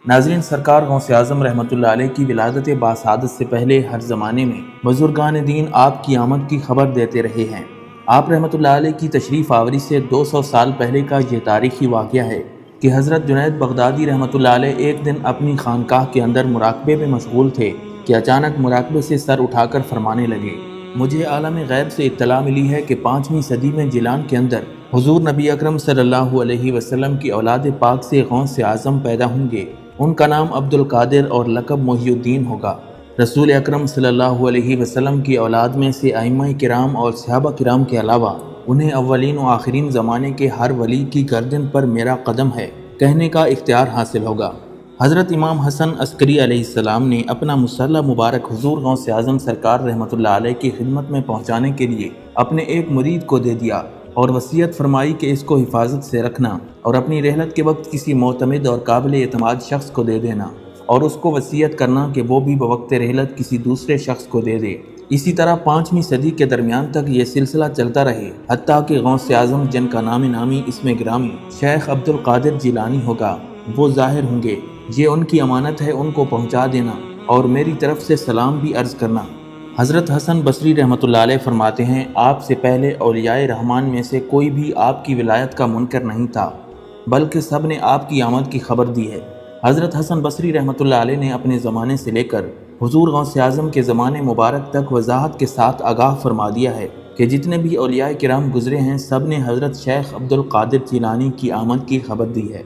ناظرین، سرکار غوث اعظم رحمۃ اللہ علیہ کی ولادت باسعادت سے پہلے ہر زمانے میں بزرگان دین آپ کی آمد کی خبر دیتے رہے ہیں۔ آپ رحمۃ اللہ علیہ کی تشریف آوری سے 200 سال پہلے کا یہ تاریخی واقعہ ہے کہ حضرت جنید بغدادی رحمۃ اللہ علیہ ایک دن اپنی خانقاہ کے اندر مراقبے میں مشغول تھے کہ اچانک مراقبے سے سر اٹھا کر فرمانے لگے، مجھے عالم غیب سے اطلاع ملی ہے کہ 5ویں صدی میں جیلان کے اندر حضور نبی اکرم صلی اللہ علیہ وسلم کی اولاد پاک سے غوث اعظم پیدا ہوں گے۔ ان کا نام عبد القادر اور لقب محی الدین ہوگا۔ رسول اکرم صلی اللہ علیہ وسلم کی اولاد میں سے ائمہ کرام اور صحابہ کرام کے علاوہ انہیں اولین و آخرین زمانے کے ہر ولی کی گردن پر میرا قدم ہے کہنے کا اختیار حاصل ہوگا۔ حضرت امام حسن عسکری علیہ السلام نے اپنا مسلح مبارک حضور غوث اعظم سرکار رحمۃ اللہ علیہ کی خدمت میں پہنچانے کے لیے اپنے ایک مرید کو دے دیا اور وصیت فرمائی کہ اس کو حفاظت سے رکھنا اور اپنی رحلت کے وقت کسی معتمد اور قابل اعتماد شخص کو دے دینا اور اس کو وصیت کرنا کہ وہ بھی بوقت رحلت کسی دوسرے شخص کو دے دے۔ اسی طرح 5ویں صدی کے درمیان تک یہ سلسلہ چلتا رہے، حتیٰ کہ غوث اعظم جن کا نام نامی اسم گرامی شیخ عبد القادر جیلانی ہوگا وہ ظاہر ہوں گے۔ یہ ان کی امانت ہے، ان کو پہنچا دینا اور میری طرف سے سلام بھی عرض کرنا۔ حضرت حسن بصری رحمۃ اللہ علیہ فرماتے ہیں، آپ سے پہلے اولیاء رحمان میں سے کوئی بھی آپ کی ولایت کا منکر نہیں تھا، بلکہ سب نے آپ کی آمد کی خبر دی ہے۔ حضرت حسن بصری رحمۃ اللہ علیہ نے اپنے زمانے سے لے کر حضور غوث اعظم کے زمانے مبارک تک وضاحت کے ساتھ آگاہ فرما دیا ہے کہ جتنے بھی اولیاء کرام گزرے ہیں سب نے حضرت شیخ عبد القادر جیلانی کی آمد کی خبر دی ہے۔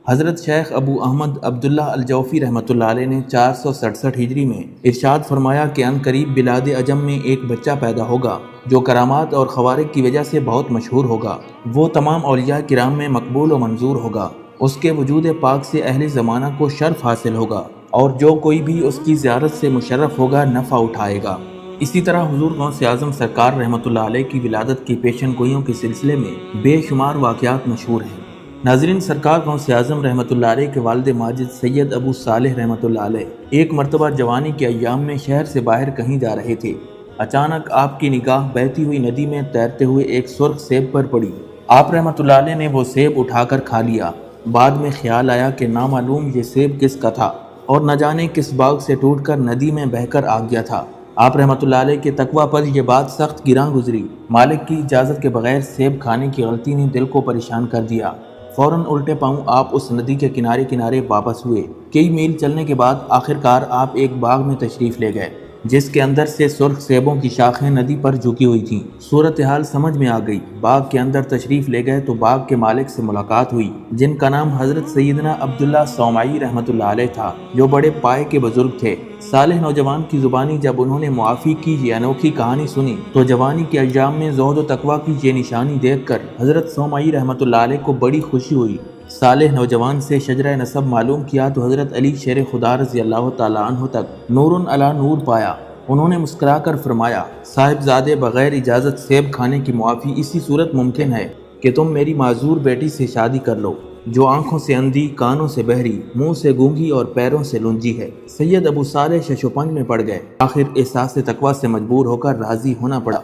حضرت شیخ ابو احمد عبداللہ الجوفی رحمۃ اللہ علیہ نے 467 ہجری میں ارشاد فرمایا کہ ان قریب بلاد عجم میں ایک بچہ پیدا ہوگا جو کرامات اور خوارق کی وجہ سے بہت مشہور ہوگا، وہ تمام اولیاء کرام میں مقبول و منظور ہوگا، اس کے وجود پاک سے اہل زمانہ کو شرف حاصل ہوگا اور جو کوئی بھی اس کی زیارت سے مشرف ہوگا نفع اٹھائے گا۔ اسی طرح حضور غوث اعظم سرکار رحمۃ اللہ علیہ کی ولادت کی پیشن گوئیوں کے سلسلے میں بے شمار واقعات مشہور ہیں۔ ناظرین، سرکار غوث اعظم رحمۃ اللہ علیہ کے والد ماجد سید ابو صالح رحمۃ اللہ علیہ ایک مرتبہ جوانی کے ایام میں شہر سے باہر کہیں جا رہے تھے۔ اچانک آپ کی نگاہ بہتی ہوئی ندی میں تیرتے ہوئے ایک سرخ سیب پر پڑی۔ آپ رحمۃ اللہ علیہ نے وہ سیب اٹھا کر کھا لیا۔ بعد میں خیال آیا کہ نامعلوم یہ سیب کس کا تھا اور نہ جانے کس باغ سے ٹوٹ کر ندی میں بہہ کر آ گیا تھا۔ آپ رحمۃ اللہ علیہ کے تقویٰ پر یہ بات سخت گراں گزری۔ مالک کی اجازت کے بغیر سیب کھانے کی غلطی نے دل کو پریشان کر دیا۔ فوراً الٹے پاؤں آپ اس ندی کے کنارے کنارے واپس ہوئے۔ کئی میل چلنے کے بعد آخرکار آپ ایک باغ میں تشریف لے گئے جس کے اندر سے سرخ سیبوں کی شاخیں ندی پر جھکی ہوئی تھیں۔ صورتحال سمجھ میں آ گئی۔ باغ کے اندر تشریف لے گئے تو باغ کے مالک سے ملاقات ہوئی جن کا نام حضرت سیدنا عبداللہ صومعی رحمۃ اللہ علیہ تھا، جو بڑے پائے کے بزرگ تھے۔ صالح نوجوان کی زبانی جب انہوں نے معافی کی یہ انوکھی کہانی سنی تو جوانی کے ایام میں زہد و تقویٰ کی یہ نشانی دیکھ کر حضرت صومعی رحمۃ اللہ علیہ کو بڑی خوشی ہوئی۔ صالح نوجوان سے شجرہ نسب معلوم کیا تو حضرت علی شیر خدا رضی اللہ تعالیٰ عنہ تک نور علی نور پایا۔ انہوں نے مسکرا کر فرمایا، صاحبزادے، بغیر اجازت سیب کھانے کی معافی اسی صورت ممکن ہے کہ تم میری معذور بیٹی سے شادی کر لو جو آنکھوں سے اندھی، کانوں سے بہری، منہ سے گونگی اور پیروں سے لنجی ہے۔ سید ابو صالح ششوپن میں پڑ گئے۔ آخر احساس تقویٰ سے مجبور ہو کر راضی ہونا پڑا۔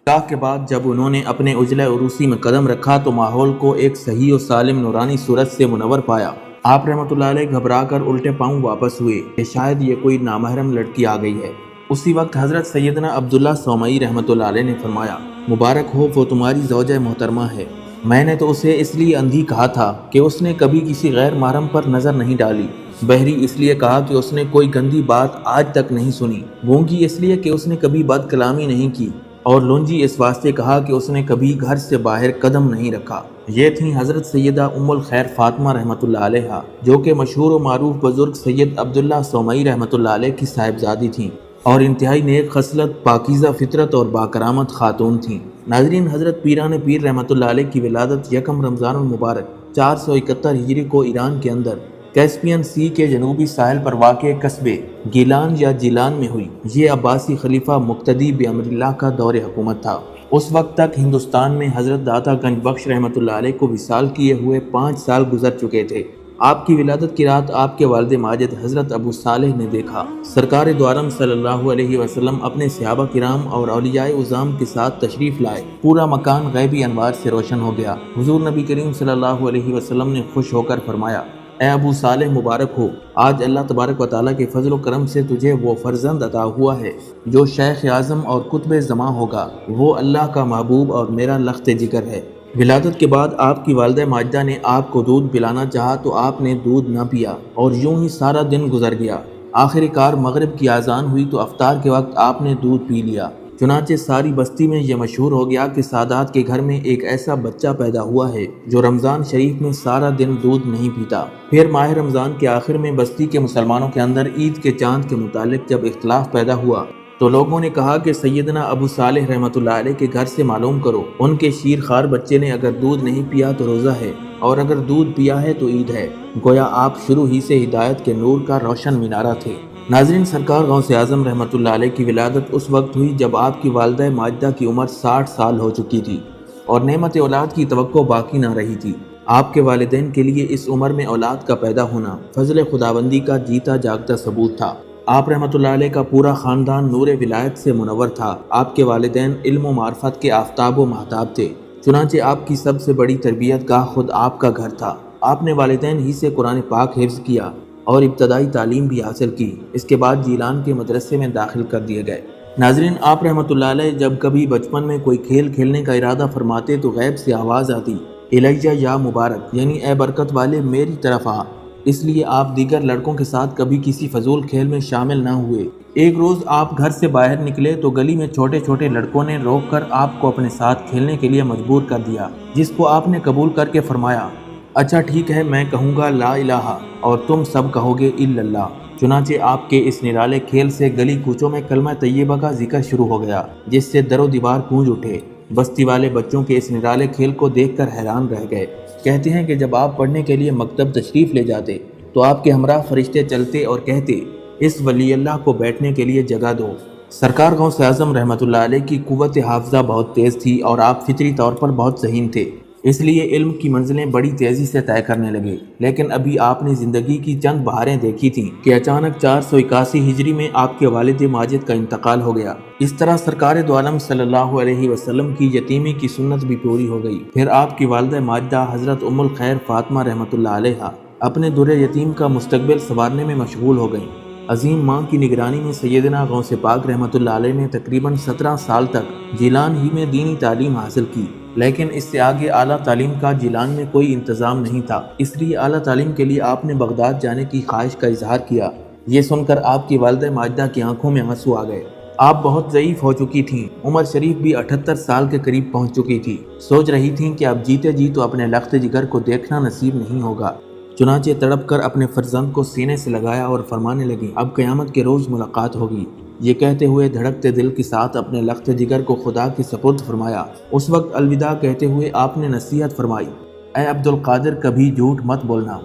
نکاح کے بعد جب انہوں نے اپنے عجلہ عروسی میں قدم رکھا تو ماحول کو ایک صحیح و سالم نورانی صورت سے منور پایا۔ آپ رحمۃ اللہ علیہ گھبرا کر الٹے پاؤں واپس ہوئے کہ شاید یہ کوئی نامحرم لڑکی آ گئی ہے۔ اسی وقت حضرت سیدنا عبداللہ صومعی رحمۃ اللہ علیہ نے فرمایا، مبارک ہو، وہ تمہاری زوجہ محترمہ ہے۔ میں نے تو اسے اس لیے اندھی کہا تھا کہ اس نے کبھی کسی غیر محرم پر نظر نہیں ڈالی، بہری اس لیے کہا کہ اس نے کوئی گندی بات آج تک نہیں سنی، گونگی اس لیے کہ اس نے کبھی بد کلامی نہیں کی، اور لنجی اس واسطے کہا کہ اس نے کبھی گھر سے باہر قدم نہیں رکھا۔ یہ تھیں حضرت سیدہ ام الخیر فاطمہ رحمۃ اللہ علیہ، جو کہ مشہور و معروف بزرگ سید عبداللہ صومعی رحمۃ اللہ علیہ کی صاحبزادی تھیں اور انتہائی نیک خصلت، پاکیزہ فطرت اور باکرامت خاتون تھیں۔ ناظرین، حضرت پیران پیر رحمۃ اللہ علیہ کی ولادت یکم رمضان المبارک 471 ہجری کو ایران کے اندر کیسپین سی کے جنوبی ساحل پر واقع قصبے گیلان یا جیلان میں ہوئی۔ یہ عباسی خلیفہ مقتدی بامر اللہ کا دور حکومت تھا۔ اس وقت تک ہندوستان میں حضرت داتا گنج بخش رحمۃ اللہ علیہ کو وصال کیے ہوئے 5 سال گزر چکے تھے۔ آپ کی ولادت کی رات آپ کے والد ماجد حضرت ابو صالح نے دیکھا۔ سرکار دو عالم صلی اللہ علیہ وسلم اپنے صحابہ کرام اور اولیاء عظام کے ساتھ تشریف لائے۔ پورا مکان غیبی انوار سے روشن ہو گیا۔ حضور نبی کریم صلی اللہ علیہ وسلم نے خوش ہو کر فرمایا، اے ابو صالح مبارک ہو، آج اللہ تبارک و تعالیٰ کے فضل و کرم سے تجھے وہ فرزند عطا ہوا ہے جو شیخ اعظم اور قطب زماں ہوگا، وہ اللہ کا محبوب اور میرا لخت جگر ہے۔ ولادت کے بعد آپ کی والدہ ماجدہ نے آپ کو دودھ پلانا چاہا تو آپ نے دودھ نہ پیا اور یوں ہی سارا دن گزر گیا۔ آخر کار مغرب کی اذان ہوئی تو افطار کے وقت آپ نے دودھ پی لیا۔ چنانچہ ساری بستی میں یہ مشہور ہو گیا کہ سادات کے گھر میں ایک ایسا بچہ پیدا ہوا ہے جو رمضان شریف میں سارا دن دودھ نہیں پیتا۔ پھر ماہ رمضان کے آخر میں بستی کے مسلمانوں کے اندر عید کے چاند کے متعلق جب اختلاف پیدا ہوا تو لوگوں نے کہا کہ سیدنا ابو صالح رحمۃ اللہ علیہ کے گھر سے معلوم کرو، ان کے شیر خوار بچے نے اگر دودھ نہیں پیا تو روزہ ہے اور اگر دودھ پیا ہے تو عید ہے۔ گویا آپ شروع ہی سے ہدایت کے نور کا روشن مینارہ تھے۔ ناظرین، سرکار غوث اعظم رحمۃ اللہ علیہ کی ولادت اس وقت ہوئی جب آپ کی والدہ ماجدہ کی عمر 60 سال ہو چکی تھی اور نعمت اولاد کی توقع باقی نہ رہی تھی۔ آپ کے والدین کے لیے اس عمر میں اولاد کا پیدا ہونا فضل خداوندی کا جیتا جاگتا ثبوت تھا۔ آپ رحمۃ اللہ علیہ کا پورا خاندان نور ولایت سے منور تھا۔ آپ کے والدین علم و معرفت کے آفتاب و مہتاب تھے، چنانچہ آپ کی سب سے بڑی تربیت گاہ خود آپ کا گھر تھا۔ آپ نے والدین ہی سے قرآن پاک حفظ کیا اور ابتدائی تعلیم بھی حاصل کی۔ اس کے بعد جیلان کے مدرسے میں داخل کر دیے گئے۔ ناظرین، آپ رحمۃ اللہ علیہ جب کبھی بچپن میں کوئی کھیل کھیلنے کا ارادہ فرماتے تو غیب سے آواز آتی، الیہ یا مبارک، یعنی اے برکت والے میری طرف آ۔ اس لیے آپ دیگر لڑکوں کے ساتھ کبھی کسی فضول کھیل میں شامل نہ ہوئے۔ ایک روز آپ گھر سے باہر نکلے تو گلی میں چھوٹے چھوٹے لڑکوں نے روک کر آپ کو اپنے ساتھ کھیلنے کے لیے مجبور کر دیا، جس کو آپ نے قبول کر کے فرمایا، اچھا ٹھیک ہے، میں کہوں گا لا الہ اور تم سب کہو گے الا اللہ۔ چنانچہ آپ کے اس نرالے کھیل سے گلی کوچوں میں کلمہ طیبہ کا ذکر شروع ہو گیا، جس سے در و دیوار گونج اٹھے۔ بستی والے بچوں کے اس نرالے کھیل کو دیکھ کر حیران رہ گئے۔ کہتے ہیں کہ جب آپ پڑھنے کے لیے مکتب تشریف لے جاتے تو آپ کے ہمراہ فرشتے چلتے اور کہتے، اس ولی اللہ کو بیٹھنے کے لیے جگہ دو۔ سرکار غوث اعظم رحمۃ اللہ علیہ کی قوت حافظہ بہت تیز تھی اور آپ فطری طور پر بہت ذہین تھے، اس لیے علم کی منزلیں بڑی تیزی سے طے کرنے لگے۔ لیکن ابھی آپ نے زندگی کی چند بہاریں دیکھی تھیں کہ اچانک 481 ہجری میں آپ کے والد ماجد کا انتقال ہو گیا۔ اس طرح سرکار دو عالم صلی اللہ علیہ وسلم کی یتیمی کی سنت بھی پوری ہو گئی۔ پھر آپ کی والدہ ماجدہ حضرت ام الخیر فاطمہ رحمۃ اللہ علیہ اپنے در یتیم کا مستقبل سنوارنے میں مشغول ہو گئیں۔ عظیم ماں کی نگرانی میں سیدنا غوث پاک رحمۃ اللہ علیہ نے تقریباً 17 سال تک جیلان ہی میں دینی تعلیم حاصل کی، لیکن اس سے آگے اعلیٰ تعلیم کا جیلان میں کوئی انتظام نہیں تھا۔ اس لیے اعلیٰ تعلیم کے لیے آپ نے بغداد جانے کی خواہش کا اظہار کیا۔ یہ سن کر آپ کی والدہ ماجدہ کی آنکھوں میں آنسو آ گئے۔ آپ بہت ضعیف ہو چکی تھیں، عمر شریف بھی 78 سال کے قریب پہنچ چکی تھی۔ سوچ رہی تھیں کہ اب جیتے جی تو اپنے لخت جگر کو دیکھنا نصیب نہیں ہوگا۔ چنانچہ تڑپ کر اپنے فرزند کو سینے سے لگایا اور فرمانے لگی، اب قیامت کے روز ملاقات ہوگی۔ یہ کہتے ہوئے دھڑکتے دل کے ساتھ اپنے لخت جگر کو خدا کے سپرد فرمایا۔ اس وقت الوداع کہتے ہوئے آپ نے نصیحت فرمائی، اے عبد القادر، کبھی جھوٹ مت بولنا۔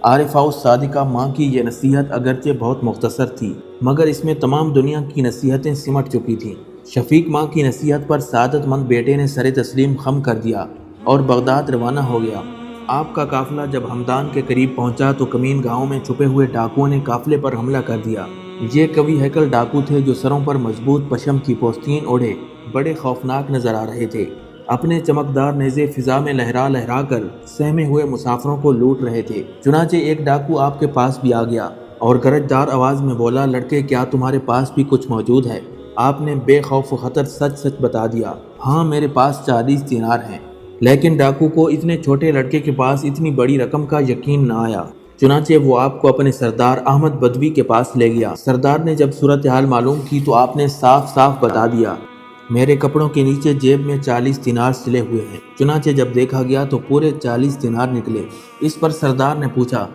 عارفہ الصادقہ ماں کی یہ نصیحت اگرچہ بہت مختصر تھی مگر اس میں تمام دنیا کی نصیحتیں سمٹ چکی تھیں۔ شفیق ماں کی نصیحت پر سعادت مند بیٹے نے سر تسلیم خم کر دیا اور بغداد روانہ ہو گیا۔ آپ کا قافلہ جب ہمدان کے قریب پہنچا تو کمین گاؤں میں چھپے ہوئے ڈاکوؤں نے قافلے پر حملہ کر دیا۔ یہ قوی ہیکل ڈاکو تھے جو سروں پر مضبوط پشم کی پوستین اوڑھے بڑے خوفناک نظر آ رہے تھے۔ اپنے چمکدار نیزے فضا میں لہرا لہرا کر سہمے ہوئے مسافروں کو لوٹ رہے تھے۔ چنانچہ ایک ڈاکو آپ کے پاس بھی آ گیا اور گرجدار آواز میں بولا، لڑکے کیا تمہارے پاس بھی کچھ موجود ہے؟ آپ نے بے خوف و خطر سچ سچ بتا دیا، ہاں میرے پاس 40 دینار ہیں۔ لیکن ڈاکو کو اتنے چھوٹے لڑکے کے پاس اتنی بڑی رقم کا یقین نہ آیا، چنانچہ وہ آپ کو اپنے سردار احمد بدوی کے پاس لے گیا۔ سردار نے جب صورتحال معلوم کی تو آپ نے صاف صاف بتا دیا، میرے کپڑوں کے نیچے جیب میں 40 دینار سلے ہوئے ہیں۔ چنانچہ جب دیکھا گیا تو پورے 40 دینار نکلے۔ اس پر سردار نے پوچھا،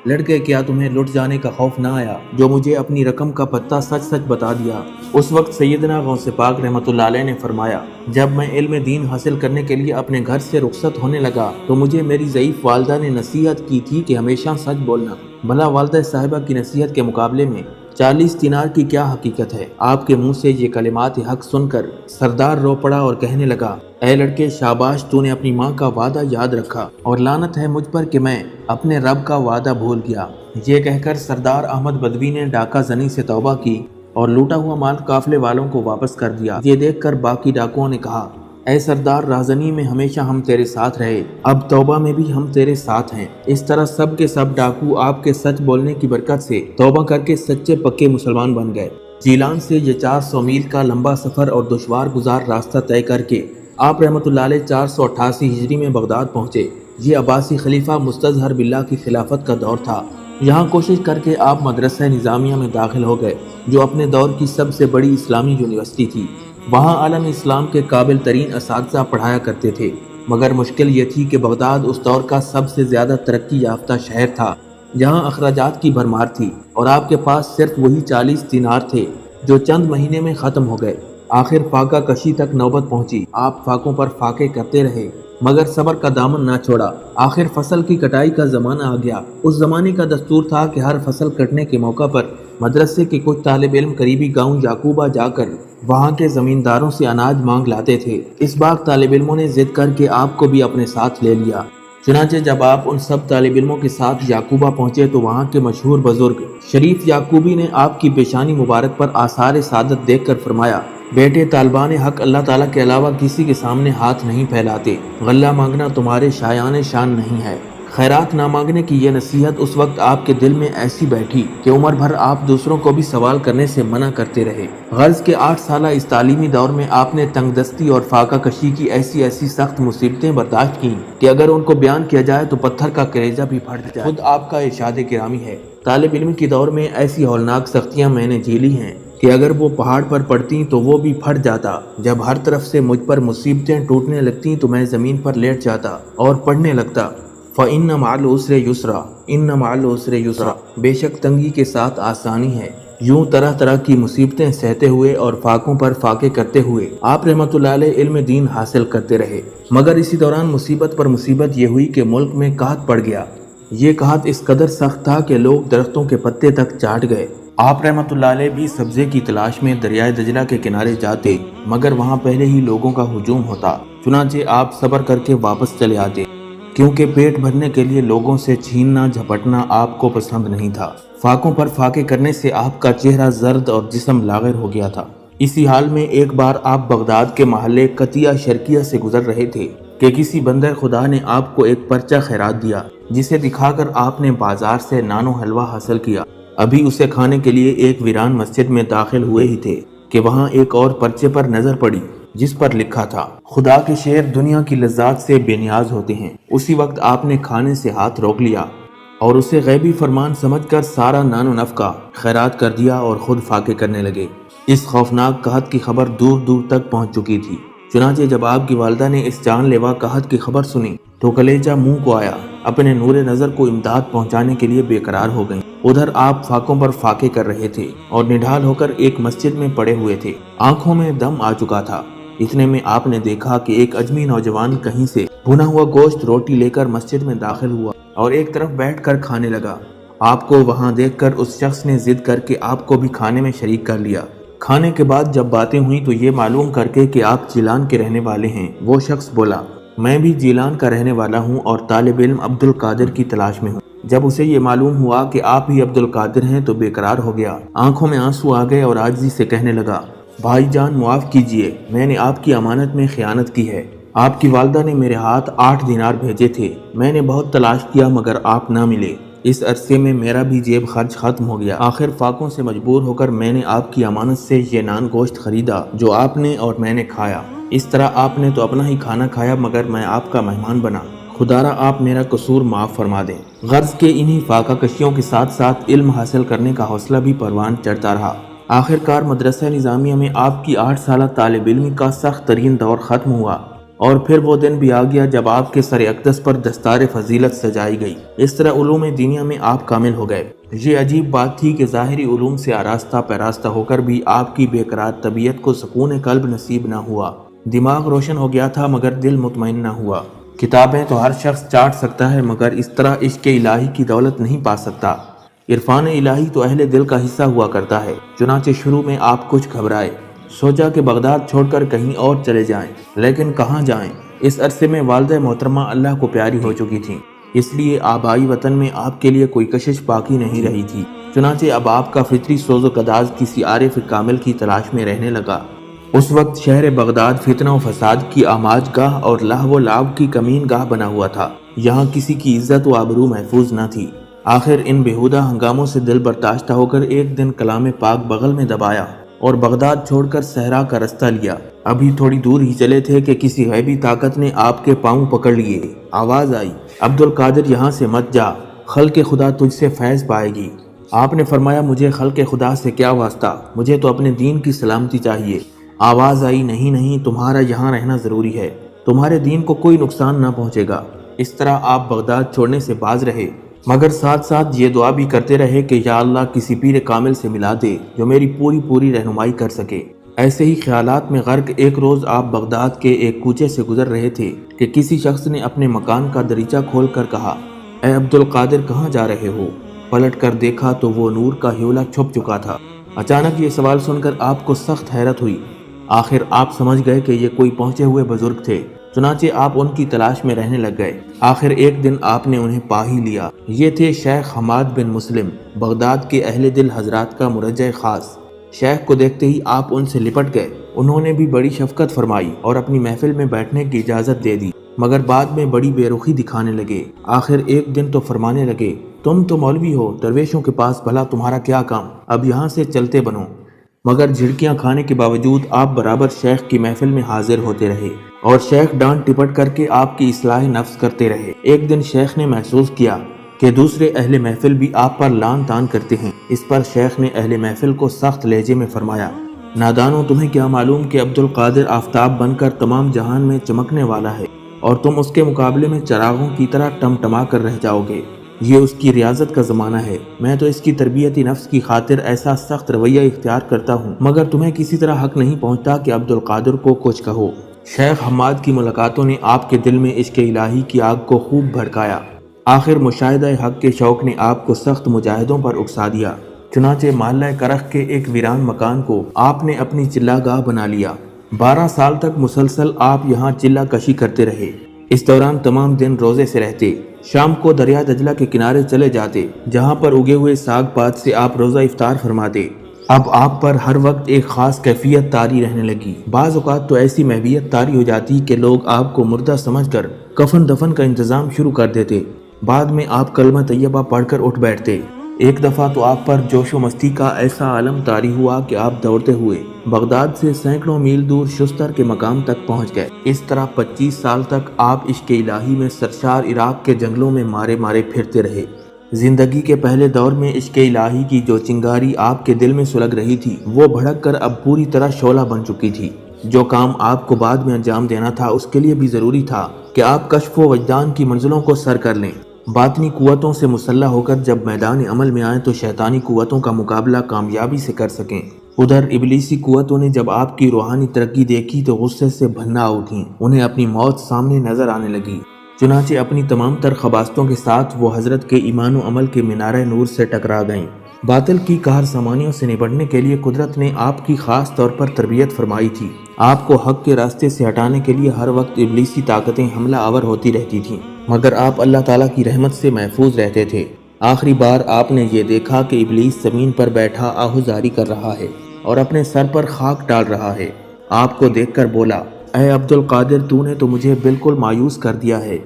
لڑکے کیا تمہیں لٹ جانے کا خوف نہ آیا جو مجھے اپنی رقم کا پتہ سچ سچ بتا دیا؟ اس وقت سیدنا غوث پاک رحمۃ اللہ علیہ نے فرمایا، جب میں علم دین حاصل کرنے کے لیے اپنے گھر سے رخصت ہونے لگا تو مجھے میری ضعیف والدہ نے نصیحت کی تھی کہ ہمیشہ سچ بولنا۔ بھلا والدہ صاحبہ کی نصیحت کے مقابلے میں 40 دینار کی کیا حقیقت ہے؟ آپ کے منہ سے یہ کلمات حق سن کر سردار رو پڑا اور کہنے لگا، اے لڑکے، شاباش، تو نے اپنی ماں کا وعدہ یاد رکھا اور لعنت ہے مجھ پر کہ میں اپنے رب کا وعدہ بھول گیا۔ یہ کہہ کر سردار احمد بدوی نے ڈاکہ زنی سے توبہ کی اور لوٹا ہوا مال قافلے والوں کو واپس کر دیا۔ یہ دیکھ کر باقی ڈاکوؤں نے کہا، اے سردار رازنی میں ہمیشہ ہم تیرے ساتھ رہے، اب توبہ میں بھی ہم تیرے ساتھ ہیں۔ اس طرح سب کے سب ڈاکو آپ کے سچ بولنے کی برکت سے توبہ کر کے سچے پکے مسلمان بن گئے۔ جیلان سے یہ 400 میل کا لمبا سفر اور دشوار گزار راستہ طے کر کے آپ رحمۃ اللہ علیہ 488 ہجری میں بغداد پہنچے۔ یہ عباسی خلیفہ مستظہر باللہ کی خلافت کا دور تھا۔ یہاں کوشش کر کے آپ مدرسہ نظامیہ میں داخل ہو گئے، جو اپنے دور کی سب سے بڑی اسلامی یونیورسٹی تھی۔ وہاں عالم اسلام کے قابل ترین اساتذہ پڑھایا کرتے تھے، مگر مشکل یہ تھی کہ بغداد اس دور کا سب سے زیادہ ترقی یافتہ شہر تھا، جہاں اخراجات کی بھرمار تھی، اور آپ کے پاس صرف وہی 40 دینار تھے جو چند مہینے میں ختم ہو گئے۔ آخر فاقہ کشی تک نوبت پہنچی۔ آپ فاقوں پر فاقے کرتے رہے، مگر صبر کا دامن نہ چھوڑا۔ آخر فصل کی کٹائی کا زمانہ آ گیا۔ اس زمانے کا دستور تھا کہ ہر فصل کٹنے کے موقع پر مدرسے کے کچھ طالب علم قریبی گاؤں یعقوبہ جا کر وہاں کے زمینداروں سے اناج مانگ لاتے تھے۔ اس بار طالب علموں نے ضد کر کے آپ کو بھی اپنے ساتھ لے لیا۔ چنانچہ جب آپ ان سب طالب علموں کے ساتھ یعقوبہ پہنچے تو وہاں کے مشہور بزرگ شریف یعقوبی نے آپ کی پیشانی مبارک پر آثار سعادت دیکھ کر فرمایا، بیٹے طالبان حق اللہ تعالیٰ کے علاوہ کسی کے سامنے ہاتھ نہیں پھیلاتے، غلہ مانگنا تمہارے شایان شان نہیں ہے۔ خیرات نہ مانگنے کی یہ نصیحت اس وقت آپ کے دل میں ایسی بیٹھی کہ عمر بھر آپ دوسروں کو بھی سوال کرنے سے منع کرتے رہے۔ غرض کے 8 سالہ اس تعلیمی دور میں آپ نے تنگ دستی اور فاقہ کشی کی ایسی سخت مصیبتیں برداشت کی کہ اگر ان کو بیان کیا جائے تو پتھر کا کلیجہ بھی پھٹ جائے۔ خود آپ کا ارشاد گرامی ہے، طالب علم کے دور میں ایسی ہولناک سختیاں میں نے جھیلی ہیں کہ اگر وہ پہاڑ پر پڑتی تو وہ بھی پھٹ جاتا۔ جب ہر طرف سے مجھ پر مصیبتیں ٹوٹنے لگتی تو میں زمین پر لیٹ جاتا اور پڑھنے لگتا، فَإِنَّ مَعَ الْعُسْرِ يُسْرًا، إِنَّ مَعَ الْعُسْرِ يُسْرًا، بے شک تنگی کے ساتھ آسانی ہے۔ یوں طرح طرح کی مصیبتیں سہتے ہوئے اور فاقوں پر فاقے کرتے ہوئے آپ رحمۃ اللہ علیہ علم دین حاصل کرتے رہے، مگر اسی دوران مصیبت پر مصیبت یہ ہوئی کہ ملک میں قحط پڑ گیا۔ یہ قحط اس قدر سخت تھا کہ لوگ درختوں کے پتے تک چاٹ گئے۔ آپ رحمۃ اللہ علیہ بھی سبزے کی تلاش میں دریائے دجلہ کے کنارے جاتے، مگر وہاں پہلے ہی لوگوں کا ہجوم ہوتا۔ چنانچہ آپ صبر کر کے واپس چلے آتے، کیونکہ پیٹ بھرنے کے لیے لوگوں سے چھیننا جھپٹنا آپ کو پسند نہیں تھا۔ فاقوں پر فاقے کرنے سے آپ کا چہرہ زرد اور جسم لاغر ہو گیا تھا۔ اسی حال میں ایک بار آپ بغداد کے محلے قطیہ شرقیہ سے گزر رہے تھے کہ کسی بندہ خدا نے آپ کو ایک پرچہ خیرات دیا، جسے دکھا کر آپ نے بازار سے نان و حلوہ حاصل کیا۔ ابھی اسے کھانے کے لیے ایک ویران مسجد میں داخل ہوئے ہی تھے کہ وہاں ایک اور پرچے پر نظر پڑی، جس پر لکھا تھا، خدا کے شیر دنیا کی لذات سے بے نیاز ہوتے ہیں۔ اسی وقت آپ نے کھانے سے ہاتھ روک لیا اور اسے غیبی فرمان سمجھ کر سارا نان و نفقہ خیرات کر دیا اور خود فاقے کرنے لگے۔ اس خوفناک قحط کی خبر دور دور تک پہنچ چکی تھی۔ چنانچہ جب آپ کی والدہ نے اس جان لیوا قحط کی خبر سنی تو کلیجہ منہ کو آیا، اپنے نور نظر کو امداد پہنچانے کے لیے بے قرار ہو گئیں۔ ادھر آپ فاقوں پر فاقے کر رہے تھے اور نڈھال ہو کر ایک مسجد میں پڑے ہوئے تھے۔ آنکھوں میں دم آ چکا تھا۔ اتنے میں آپ نے دیکھا کہ ایک اجمی نوجوان کہیں سے بھنا ہوا گوشت روٹی لے کر مسجد میں داخل ہوا اور ایک طرف بیٹھ کر کھانے لگا۔ آپ کو وہاں دیکھ کر اس شخص نے ضد کر کے آپ کو بھی کھانے میں شریک کر لیا۔ کھانے کے بعد جب باتیں ہوئیں تو یہ معلوم کر کے کہ آپ جیلان کے رہنے والے ہیں، وہ شخص بولا، میں بھی جیلان کا رہنے والا ہوں اور طالب علم عبد القادر کی تلاش میں ہوں۔ جب اسے یہ معلوم ہوا کہ آپ ہی عبد القادر ہیں تو بے قرار ہو گیا، آنکھوں میں آنسو آ گئے اور عاجزی سے کہنے لگا، بھائی جان معاف کیجئے، میں نے آپ کی امانت میں خیانت کی ہے۔ آپ کی والدہ نے میرے ہاتھ 8 دینار بھیجے تھے، میں نے بہت تلاش کیا مگر آپ نہ ملے۔ اس عرصے میں میرا بھی جیب خرچ ختم ہو گیا۔ آخر فاقوں سے مجبور ہو کر میں نے آپ کی امانت سے یہ نان گوشت خریدا جو آپ نے اور میں نے کھایا۔ اس طرح آپ نے تو اپنا ہی کھانا کھایا مگر میں آپ کا مہمان بنا۔ خدارا آپ میرا قصور معاف فرما دیں۔ غرض کے انہی فاقہ کشیوں کے ساتھ ساتھ علم حاصل کرنے کا حوصلہ بھی پروان چڑھتا رہا۔ آخرکار مدرسہ نظامیہ میں آپ کی 8 سالہ طالب علمی کا سخت ترین دور ختم ہوا اور پھر وہ دن بھی آ گیا جب آپ کے سر اقدس پر دستار فضیلت سجائی گئی۔ اس طرح علوم دینیہ میں آپ کامل ہو گئے۔ یہ عجیب بات تھی کہ ظاہری علوم سے آراستہ پیراستہ ہو کر بھی آپ کی بے قرار طبیعت کو سکون قلب نصیب نہ ہوا۔ دماغ روشن ہو گیا تھا مگر دل مطمئن نہ ہوا۔ کتابیں تو ہر شخص چاٹ سکتا ہے مگر اس طرح عشق الہی کی دولت نہیں پا سکتا۔ عرفان الہی تو اہل دل کا حصہ ہوا کرتا ہے۔ چنانچہ شروع میں آپ کچھ گھبرائے، سوچا کہ بغداد چھوڑ کر کہیں اور چلے جائیں، لیکن کہاں جائیں؟ اس عرصے میں والدہ محترمہ اللہ کو پیاری ہو چکی تھیں، اس لیے آبائی وطن میں آپ کے لیے کوئی کشش باقی نہیں رہی تھی۔ چنانچہ اب آپ کا فطری سوز و قداز کسی عارف کامل کی تلاش میں رہنے لگا۔ اس وقت شہر بغداد فتنہ و فساد کی آماج گاہ اور لہو و لعب کی کمین گاہ بنا ہوا تھا۔ یہاں کسی کی عزت و آبرو محفوظ نہ تھی۔ آخر ان بیہودہ ہنگاموں سے دل برداشتہ ہو کر ایک دن کلام پاک بغل میں دبایا اور بغداد چھوڑ کر صحرا کا رستہ لیا۔ ابھی تھوڑی دور ہی چلے تھے کہ کسی غیبی طاقت نے آپ کے پاؤں پکڑ لیے۔ آواز آئی، عبدالقادر یہاں سے مت جا، خلق خدا تجھ سے فیض پائے گی۔ آپ نے فرمایا مجھے خلق خدا سے کیا واسطہ، مجھے تو اپنے دین کی سلامتی چاہیے۔ آواز آئی، نہیں تمہارا یہاں رہنا ضروری ہے، تمہارے دین کو کوئی نقصان نہ پہنچے گا۔ اس طرح آپ بغداد چھوڑنے سے باز رہے، مگر ساتھ ساتھ یہ دعا بھی کرتے رہے کہ یا اللہ کسی پیر کامل سے ملا دے جو میری پوری رہنمائی کر سکے۔ ایسے ہی خیالات میں غرق ایک روز آپ بغداد کے ایک کوچے سے گزر رہے تھے کہ کسی شخص نے اپنے مکان کا دریچہ کھول کر کہا، اے عبدالقادر کہاں جا رہے ہو؟ پلٹ کر دیکھا تو وہ نور کا ہیولہ چھپ چکا تھا۔ اچانک یہ سوال سن کر آپ کو سخت حیرت ہوئی۔ آخر آپ سمجھ گئے کہ یہ کوئی پہنچے ہوئے بزرگ تھے، چنانچہ آپ ان کی تلاش میں رہنے لگ گئے۔ آخر ایک دن آپ نے انہیں پا ہی لیا۔ یہ تھے شیخ حماد بن مسلم، بغداد کے اہل دل حضرات کا مرجع خاص۔ شیخ کو دیکھتے ہی آپ ان سے لپٹ گئے۔ انہوں نے بھی بڑی شفقت فرمائی اور اپنی محفل میں بیٹھنے کی اجازت دے دی، مگر بعد میں بڑی بے رخی دکھانے لگے۔ آخر ایک دن تو فرمانے لگے، تم تو مولوی ہو، درویشوں کے پاس بھلا تمہارا کیا کام، اب یہاں سے چلتے بنو۔ مگر جھڑکیاں کھانے کے باوجود آپ برابر شیخ کی محفل میں حاضر ہوتے رہے اور شیخ ڈانٹ ٹپٹ کر کے آپ کی اصلاح نفس کرتے رہے۔ ایک دن شیخ نے محسوس کیا کہ دوسرے اہل محفل بھی آپ پر لان تان کرتے ہیں۔ اس پر شیخ نے اہل محفل کو سخت لہجے میں فرمایا، نادانوں تمہیں کیا معلوم کہ عبدالقادر آفتاب بن کر تمام جہان میں چمکنے والا ہے اور تم اس کے مقابلے میں چراغوں کی طرح ٹمٹما کر رہ جاؤ گے۔ یہ اس کی ریاضت کا زمانہ ہے، میں تو اس کی تربیتی نفس کی خاطر ایسا سخت رویہ اختیار کرتا ہوں، مگر تمہیں کسی طرح حق نہیں پہنچتا کہ عبدالقادر کو کچھ کہو۔ شیخ حماد کی ملاقاتوں نے آپ کے دل میں عشق الہی کی آگ کو خوب بھڑکایا۔ آخر مشاہدہ حق کے شوق نے آپ کو سخت مجاہدوں پر اکسا دیا۔ چنانچہ محلہ کرخ کے ایک ویران مکان کو آپ نے اپنی چلہ گاہ بنا لیا۔ 12 سال تک مسلسل آپ یہاں چلہ کشی کرتے رہے۔ اس دوران تمام دن روزے سے رہتے، شام کو دریا دجلہ کے کنارے چلے جاتے جہاں پر اگے ہوئے ساگ پات سے آپ روزہ افطار فرماتے۔ اب آپ پر ہر وقت ایک خاص کیفیت طاری رہنے لگی۔ بعض اوقات تو ایسی محبیت طاری ہو جاتی کہ لوگ آپ کو مردہ سمجھ کر کفن دفن کا انتظام شروع کر دیتے۔ بعد میں آپ کلمہ طیبہ پڑھ کر اٹھ بیٹھتے۔ ایک دفعہ تو آپ پر جوش و مستی کا ایسا عالم طاری ہوا کہ آپ دوڑتے ہوئے بغداد سے سینکڑوں میل دور شستر کے مقام تک پہنچ گئے۔ اس طرح 25 سال تک آپ عشق الہی میں سرشار عراق کے جنگلوں میں مارے پھرتے رہے۔ زندگی کے پہلے دور میں عشق الہی کی جو چنگاری آپ کے دل میں سلگ رہی تھی، وہ بھڑک کر اب پوری طرح شعلہ بن چکی تھی۔ جو کام آپ کو بعد میں انجام دینا تھا، اس کے لیے بھی ضروری تھا کہ آپ کشف و وجدان کی منزلوں کو سر کر لیں۔ باطنی قوتوں سے مسلح ہو کر جب میدان عمل میں آئیں تو شیطانی قوتوں کا مقابلہ کامیابی سے کر سکیں۔ ادھر ابلیسی قوتوں نے جب آپ کی روحانی ترقی دیکھی تو غصے سے بھننا اٹھیں، انہیں اپنی موت سامنے نظر آنے لگی۔ چنانچہ اپنی تمام تر خباستوں کے ساتھ وہ حضرت کے ایمان و عمل کے مینارہ نور سے ٹکرا گئیں۔ باطل کی قہر سامانیوں سے نپٹنے کے لیے قدرت نے آپ کی خاص طور پر تربیت فرمائی تھی۔ آپ کو حق کے راستے سے ہٹانے کے لیے ہر وقت ابلیسی طاقتیں حملہ آور ہوتی رہتی تھیں، مگر آپ اللہ تعالیٰ کی رحمت سے محفوظ رہتے تھے۔ آخری بار آپ نے یہ دیکھا کہ ابلیس زمین پر بیٹھا آہوزاری کر رہا ہے اور اپنے سر پر خاک ڈال رہا ہے۔ آپ کو دیکھ کر بولا، اے عبدالقادر، تو نے تو مجھے بالکل مایوس کر دیا ہے۔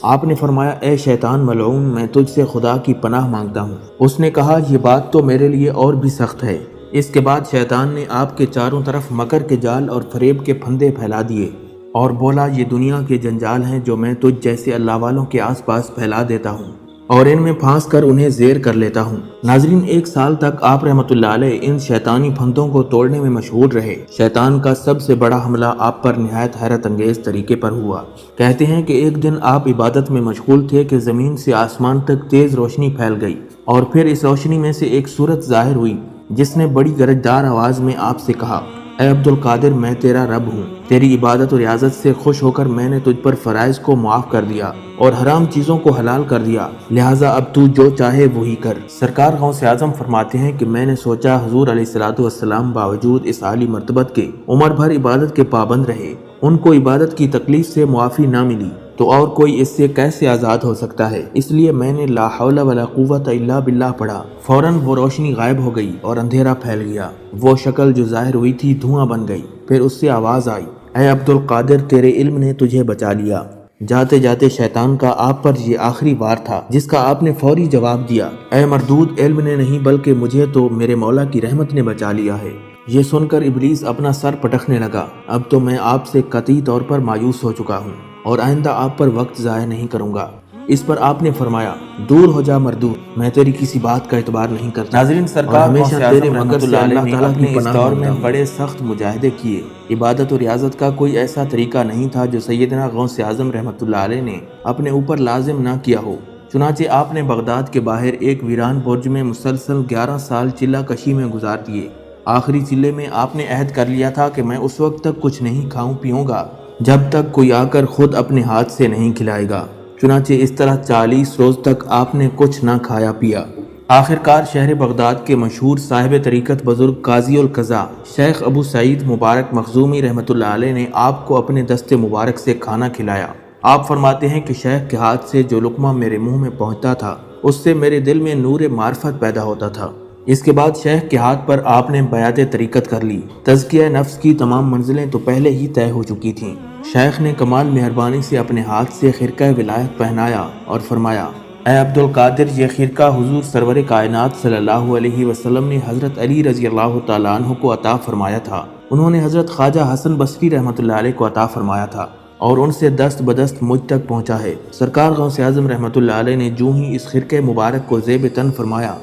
آپ نے فرمایا، اے شیطان ملعون، میں تجھ سے خدا کی پناہ مانگتا ہوں۔ اس نے کہا، یہ بات تو میرے لیے اور بھی سخت ہے۔ اس کے بعد شیطان نے آپ کے چاروں طرف مکر کے جال اور فریب کے پھندے پھیلا دیے اور بولا، یہ دنیا کے جنجال ہیں جو میں تجھ جیسے اللہ والوں کے آس پاس پھیلا دیتا ہوں اور ان میں پھانس کر انہیں زیر کر لیتا ہوں۔ ناظرین، 1 سال تک آپ رحمۃ اللہ علیہ ان شیطانی پھندوں کو توڑنے میں مشغول رہے۔ شیطان کا سب سے بڑا حملہ آپ پر نہایت حیرت انگیز طریقے پر ہوا۔ کہتے ہیں کہ ایک دن آپ عبادت میں مشغول تھے کہ زمین سے آسمان تک تیز روشنی پھیل گئی اور پھر اس روشنی میں سے ایک صورت ظاہر ہوئی جس نے بڑی گرجدار آواز میں آپ سے کہا، اے عبدالقادر، میں تیرا رب ہوں، تیری عبادت و ریاضت سے خوش ہو کر میں نے تجھ پر فرائض کو معاف کر دیا اور حرام چیزوں کو حلال کر دیا، لہٰذا اب تو جو چاہے وہی کر۔ سرکار غوث اعظم فرماتے ہیں کہ میں نے سوچا حضور علیہ الصلوۃ والسلام باوجود اس عالی مرتبت کے عمر بھر عبادت کے پابند رہے، ان کو عبادت کی تکلیف سے معافی نہ ملی تو اور کوئی اس سے کیسے آزاد ہو سکتا ہے؟ اس لیے میں نے لا حول ولا قوت الا باللہ پڑھا۔ فوراً وہ روشنی غائب ہو گئی اور اندھیرا پھیل گیا۔ وہ شکل جو ظاہر ہوئی تھی دھواں بن گئی۔ پھر اس سے آواز آئی، اے عبد القادر، تیرے علم نے تجھے بچا لیا۔ جاتے جاتے شیطان کا آپ پر یہ آخری وار تھا جس کا آپ نے فوری جواب دیا، اے مردود، علم نے نہیں بلکہ مجھے تو میرے مولا کی رحمت نے بچا لیا ہے۔ یہ سن کر ابلیس اپنا سر پٹکنے لگا، اب تو میں آپ سے قطعی طور پر مایوس ہو چکا ہوں اور آئندہ آپ پر وقت ضائع نہیں کروں گا۔ اس پر آپ نے فرمایا، دور ہو جا مردود، میں تیری کسی بات کا اعتبار نہیں کرتا۔ ناظرین، سرکار ہمیشہ تیرے مکر سے اللہ تعالیٰ کی پناہ دور میں بڑے سخت مجاہدے کیے۔ عبادت و ریاضت کا کوئی ایسا طریقہ نہیں تھا جو سیدنا غوث اعظم رحمۃ اللہ علیہ نے اپنے اوپر لازم نہ کیا ہو۔ چنانچہ آپ نے بغداد کے باہر ایک ویران برج میں مسلسل 11 سال چلہ کشی میں گزار دیے۔ آخری چلے میں آپ نے عہد کر لیا تھا کہ میں اس وقت تک کچھ نہیں کھاؤں پیوں گا جب تک کوئی آ کر خود اپنے ہاتھ سے نہیں کھلائے گا۔ چنانچہ اس طرح 40 روز تک آپ نے کچھ نہ کھایا پیا۔ آخرکار شہر بغداد کے مشہور صاحب طریقت بزرگ قاضی القضاء شیخ ابو سعید مبارک مخزومی رحمۃ اللہ علیہ نے آپ کو اپنے دست مبارک سے کھانا کھلایا۔ آپ فرماتے ہیں کہ شیخ کے ہاتھ سے جو لقمہ میرے منہ میں پہنچتا تھا اس سے میرے دل میں نور معرفت پیدا ہوتا تھا۔ اس کے بعد شیخ کے ہاتھ پر آپ نے بیعت طریقت کر لی۔ تزکیہ نفس کی تمام منزلیں تو پہلے ہی طے ہو چکی تھیں۔ شیخ نے کمال مہربانی سے اپنے ہاتھ سے خرقہ ولایت پہنایا اور فرمایا، اے عبد القادر، یہ خرقہ حضور سرور کائنات صلی اللہ علیہ وسلم نے حضرت علی رضی اللہ تعالیٰ عنہ کو عطا فرمایا تھا۔ انہوں نے حضرت خواجہ حسن بصری رحمۃ اللہ علیہ کو عطا فرمایا تھا اور ان سے دست بدست مجھ تک پہنچا ہے۔ سرکار غوث اعظم رحمۃ اللہ علیہ نے جو ہی اس خرقہ مبارک کو زیب تن فرمایا،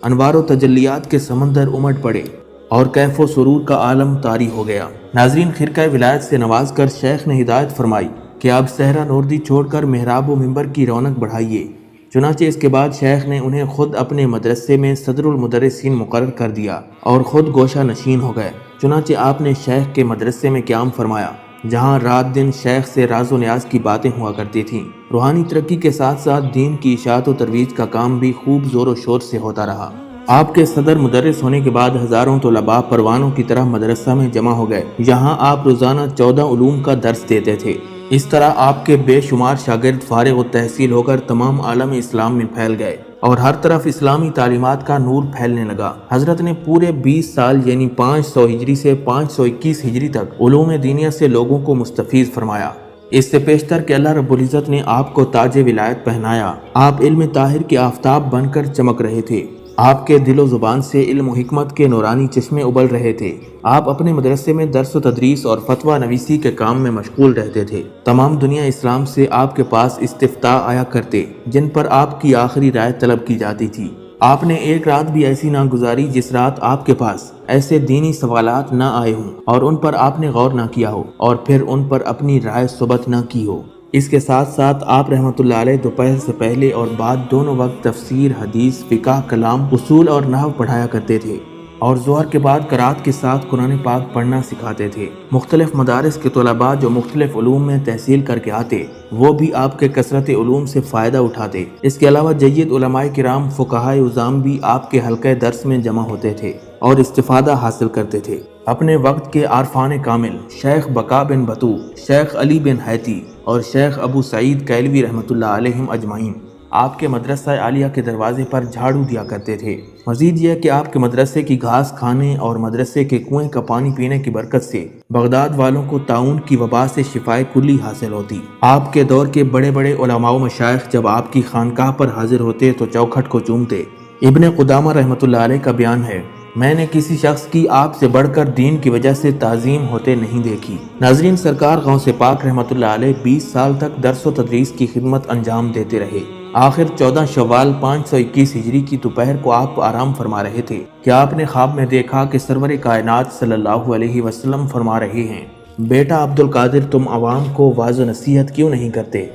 انوار و تجلیات کے سمندر امٹ پڑے اور کیف و سرور کا عالم طاری ہو گیا۔ ناظرین، خرقہ ولایت سے نواز کر شیخ نے ہدایت فرمائی کہ آپ صحرا نوردی چھوڑ کر محراب و منبر کی رونق بڑھائیے۔ چنانچہ اس کے بعد شیخ نے انہیں خود اپنے مدرسے میں صدر المدرسین مقرر کر دیا اور خود گوشہ نشین ہو گئے۔ چنانچہ آپ نے شیخ کے مدرسے میں قیام فرمایا، جہاں رات دن شیخ سے راز و نیاز کی باتیں ہوا کرتی تھیں۔ روحانی ترقی کے ساتھ ساتھ دین کی اشاعت و ترویج کا کام بھی خوب زور و شور سے ہوتا رہا۔ آپ کے صدر مدرس ہونے کے بعد ہزاروں طلباء پروانوں کی طرح مدرسہ میں جمع ہو گئے، جہاں آپ روزانہ 14 علوم کا درس دیتے تھے۔ اس طرح آپ کے بے شمار شاگرد فارغ التحصیل ہو کر تمام عالم اسلام میں پھیل گئے اور ہر طرف اسلامی تعلیمات کا نور پھیلنے لگا۔ حضرت نے پورے 20 سال یعنی 500 ہجری سے 521 ہجری تک علوم دینیہ سے لوگوں کو مستفیض فرمایا۔ اس سے پیشتر کہ اللہ رب العزت نے آپ کو تاج ولایت پہنایا، آپ علم طاہر کے آفتاب بن کر چمک رہے تھے۔ آپ کے دل و زبان سے علم و حکمت کے نورانی چشمے ابل رہے تھے۔ آپ اپنے مدرسے میں درس و تدریس اور فتویٰ نویسی کے کام میں مشغول رہتے تھے۔ تمام دنیا اسلام سے آپ کے پاس استفتاء آیا کرتے جن پر آپ کی آخری رائے طلب کی جاتی تھی۔ آپ نے ایک رات بھی ایسی نہ گزاری جس رات آپ کے پاس ایسے دینی سوالات نہ آئے ہوں اور ان پر آپ نے غور نہ کیا ہو اور پھر ان پر اپنی رائے ثبت نہ کی ہو۔ اس کے ساتھ ساتھ آپ رحمۃ اللہ علیہ دوپہر سے پہلے اور بعد دونوں وقت تفسیر، حدیث، فقہ، کلام، اصول اور نحو پڑھایا کرتے تھے اور ظہر کے بعد قرات کے ساتھ قرآن پاک پڑھنا سکھاتے تھے۔ مختلف مدارس کے طلباء جو مختلف علوم میں تحصیل کر کے آتے وہ بھی آپ کے کثرت علوم سے فائدہ اٹھاتے۔ اس کے علاوہ جید علماء کرام، فقہاء عظام بھی آپ کے حلقہ درس میں جمع ہوتے تھے اور استفادہ حاصل کرتے تھے۔ اپنے وقت کے عارفان کامل شیخ بقا بن بطو، شیخ علی بن حیتی اور شیخ ابو سعید کیلوی رحمۃ اللہ علیہم اجمعین آپ کے مدرسہ عالیہ کے دروازے پر جھاڑو دیا کرتے تھے۔ مزید یہ کہ آپ کے مدرسے کی گھاس کھانے اور مدرسے کے کنویں کا پانی پینے کی برکت سے بغداد والوں کو طاعون کی وبا سے شفائے کلی حاصل ہوتی۔ آپ کے دور کے بڑے بڑے علماء و مشائخ جب آپ کی خانقاہ پر حاضر ہوتے تو چوکھٹ کو چومتے۔ ابن قدامہ رحمۃ اللہ علیہ کا بیان ہے، میں نے کسی شخص کی آپ سے بڑھ کر دین کی وجہ سے تعظیم ہوتے نہیں دیکھی۔ ناظرین، سرکار غوث پاک رحمۃ اللہ علیہ 20 سال تک درس و تدریس کی خدمت انجام دیتے رہے۔ آخر 14 شوال 521 ہجری کی دوپہر کو آپ آرام فرما رہے تھے کہ آپ نے خواب میں دیکھا کہ سرور کائنات صلی اللہ علیہ وسلم فرما رہے ہیں، بیٹا عبد القادر، تم عوام کو واعظ و نصیحت کیوں نہیں کرتے؟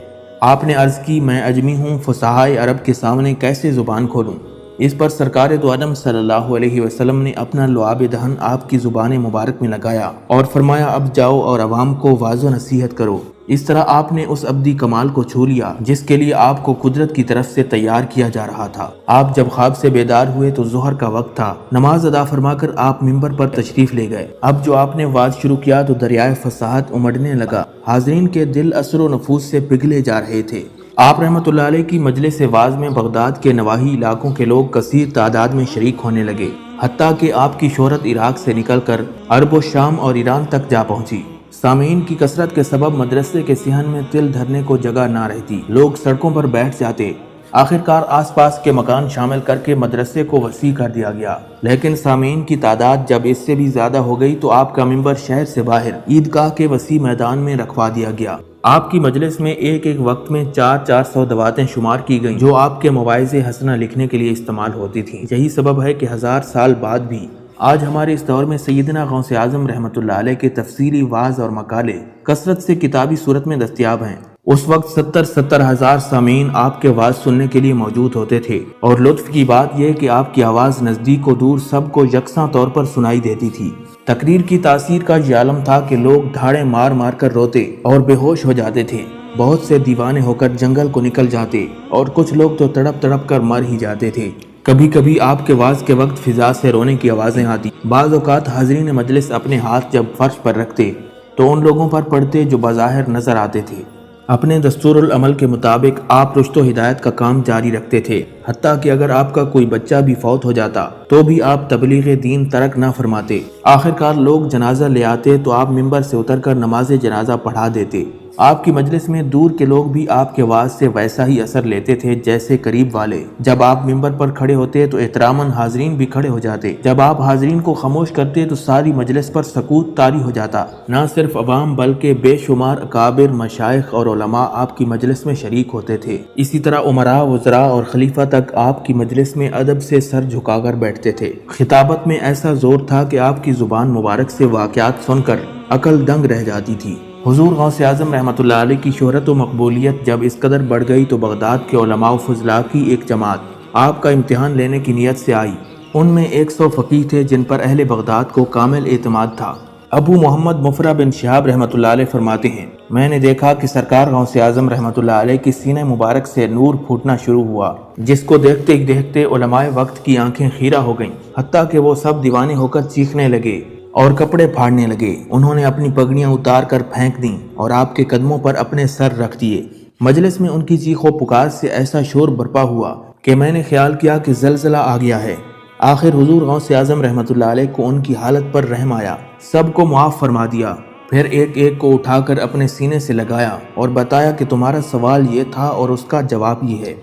آپ نے عرض کی، میں اجمی ہوں، فصحائے عرب کے سامنے کیسے زبان کھولوں؟ اس پر سرکار دو عالم صلی اللہ علیہ وسلم نے اپنا لعاب دہن آپ کی زبان مبارک میں لگایا اور فرمایا، اب جاؤ اور عوام کو واعظ و نصیحت کرو۔ اس طرح آپ نے اس ابدی کمال کو چھو لیا جس کے لیے آپ کو قدرت کی طرف سے تیار کیا جا رہا تھا۔ آپ جب خواب سے بیدار ہوئے تو ظہر کا وقت تھا۔ نماز ادا فرما کر آپ منبر پر تشریف لے گئے۔ اب جو آپ نے واعظ شروع کیا تو دریائے فصاحت امڑنے لگا۔ حاضرین کے دل اثر و نفوس سے پگھلے جا رہے تھے۔ آپ رحمۃ اللہ علیہ کی مجلس واعظ میں بغداد کے نواحی علاقوں کے لوگ کثیر تعداد میں شریک ہونے لگے۔ حتیٰ کہ آپ کی شہرت عراق سے نکل کر عرب و شام اور ایران تک جا پہنچی۔ سامعین کی کثرت کے سبب مدرسے کے صحن میں تل دھرنے کو جگہ نہ رہتی، لوگ سڑکوں پر بیٹھ جاتے۔ آخرکار آس پاس کے مکان شامل کر کے مدرسے کو وسیع کر دیا گیا، لیکن سامعین کی تعداد جب اس سے بھی زیادہ ہو گئی تو آپ کا ممبر شہر سے باہر عیدگاہ کے وسیع میدان میں رکھوا دیا گیا۔ آپ کی مجلس میں ایک وقت میں 400 دعوتیں شمار کی گئیں جو آپ کے مواعظ حسنہ لکھنے کے لیے استعمال ہوتی تھیں۔ یہی سبب ہے کہ 1000 سال بعد بھی آج ہمارے اس دور میں سیدنا غوث اعظم رحمۃ اللہ علیہ کے تفسیری وعظ اور مقالے کثرت سے کتابی صورت میں دستیاب ہیں۔ اس وقت 70 ہزار سامعین آپ کے وعظ سننے کے لیے موجود ہوتے تھے، اور لطف کی بات یہ کہ آپ کی آواز نزدیک و دور سب کو یکساں طور پر سنائی دیتی تھی۔ تقریر کی تاثیر کا یہ عالم تھا کہ لوگ دھاڑے مار مار کر روتے اور بے ہوش ہو جاتے تھے، بہت سے دیوانے ہو کر جنگل کو نکل جاتے، اور کچھ لوگ تو تڑپ تڑپ کر مر ہی جاتے تھے۔ کبھی کبھی آپ کے وعظ کے وقت فضا سے رونے کی آوازیں آتی۔ بعض اوقات حاضرین مجلس اپنے ہاتھ جب فرش پر رکھتے تو ان لوگوں پر پڑتے جو بظاہر نظر آتے تھے۔ اپنے دستور العمل کے مطابق آپ رشد و ہدایت کا کام جاری رکھتے تھے، حتیٰ کہ اگر آپ کا کوئی بچہ بھی فوت ہو جاتا تو بھی آپ تبلیغ دین ترک نہ فرماتے۔ آخرکار لوگ جنازہ لے آتے تو آپ ممبر سے اتر کر نماز جنازہ پڑھا دیتے۔ آپ کی مجلس میں دور کے لوگ بھی آپ کے وعظ سے ویسا ہی اثر لیتے تھے جیسے قریب والے۔ جب آپ ممبر پر کھڑے ہوتے تو احتراماً حاضرین بھی کھڑے ہو جاتے۔ جب آپ حاضرین کو خاموش کرتے تو ساری مجلس پر سکوت طاری ہو جاتا۔ نہ صرف عوام بلکہ بے شمار اکابر، مشائخ اور علماء آپ کی مجلس میں شریک ہوتے تھے۔ اسی طرح عمراء، وزراء اور خلیفہ تک آپ کی مجلس میں ادب سے سر جھکا کر بیٹھتے تھے۔ خطابت میں ایسا زور تھا کہ آپ کی زبان مبارک سے واقعات سن کر عقل دنگ رہ جاتی تھی۔ حضور غوث اعظم رحمۃ اللہ علیہ کی شہرت و مقبولیت جب اس قدر بڑھ گئی تو بغداد کے علماء و فضلاء کی ایک جماعت آپ کا امتحان لینے کی نیت سے آئی۔ ان میں 100 فقیہ تھے جن پر اہل بغداد کو کامل اعتماد تھا۔ ابو محمد مفرع بن شہاب رحمۃ اللہ علیہ فرماتے ہیں، میں نے دیکھا کہ سرکار غوث اعظم رحمۃ اللہ علیہ کی سینہ مبارک سے نور پھوٹنا شروع ہوا، جس کو دیکھتے ہی دیکھتے علماء وقت کی آنکھیں خیرہ ہو گئیں، حتیٰ کہ وہ سب دیوانے ہو کر چیخنے لگے اور کپڑے پھاڑنے لگے۔ انہوں نے اپنی پگڑیاں اتار کر پھینک دیں اور آپ کے قدموں پر اپنے سر رکھ دیے۔ مجلس میں ان کی چیخ و پکار سے ایسا شور برپا ہوا کہ میں نے خیال کیا کہ زلزلہ آ گیا ہے۔ آخر حضور غوث اعظم رحمۃ اللہ علیہ کو ان کی حالت پر رحم آیا، سب کو معاف فرما دیا، پھر ایک ایک کو اٹھا کر اپنے سینے سے لگایا اور بتایا کہ تمہارا سوال یہ تھا اور اس کا جواب یہ ہے۔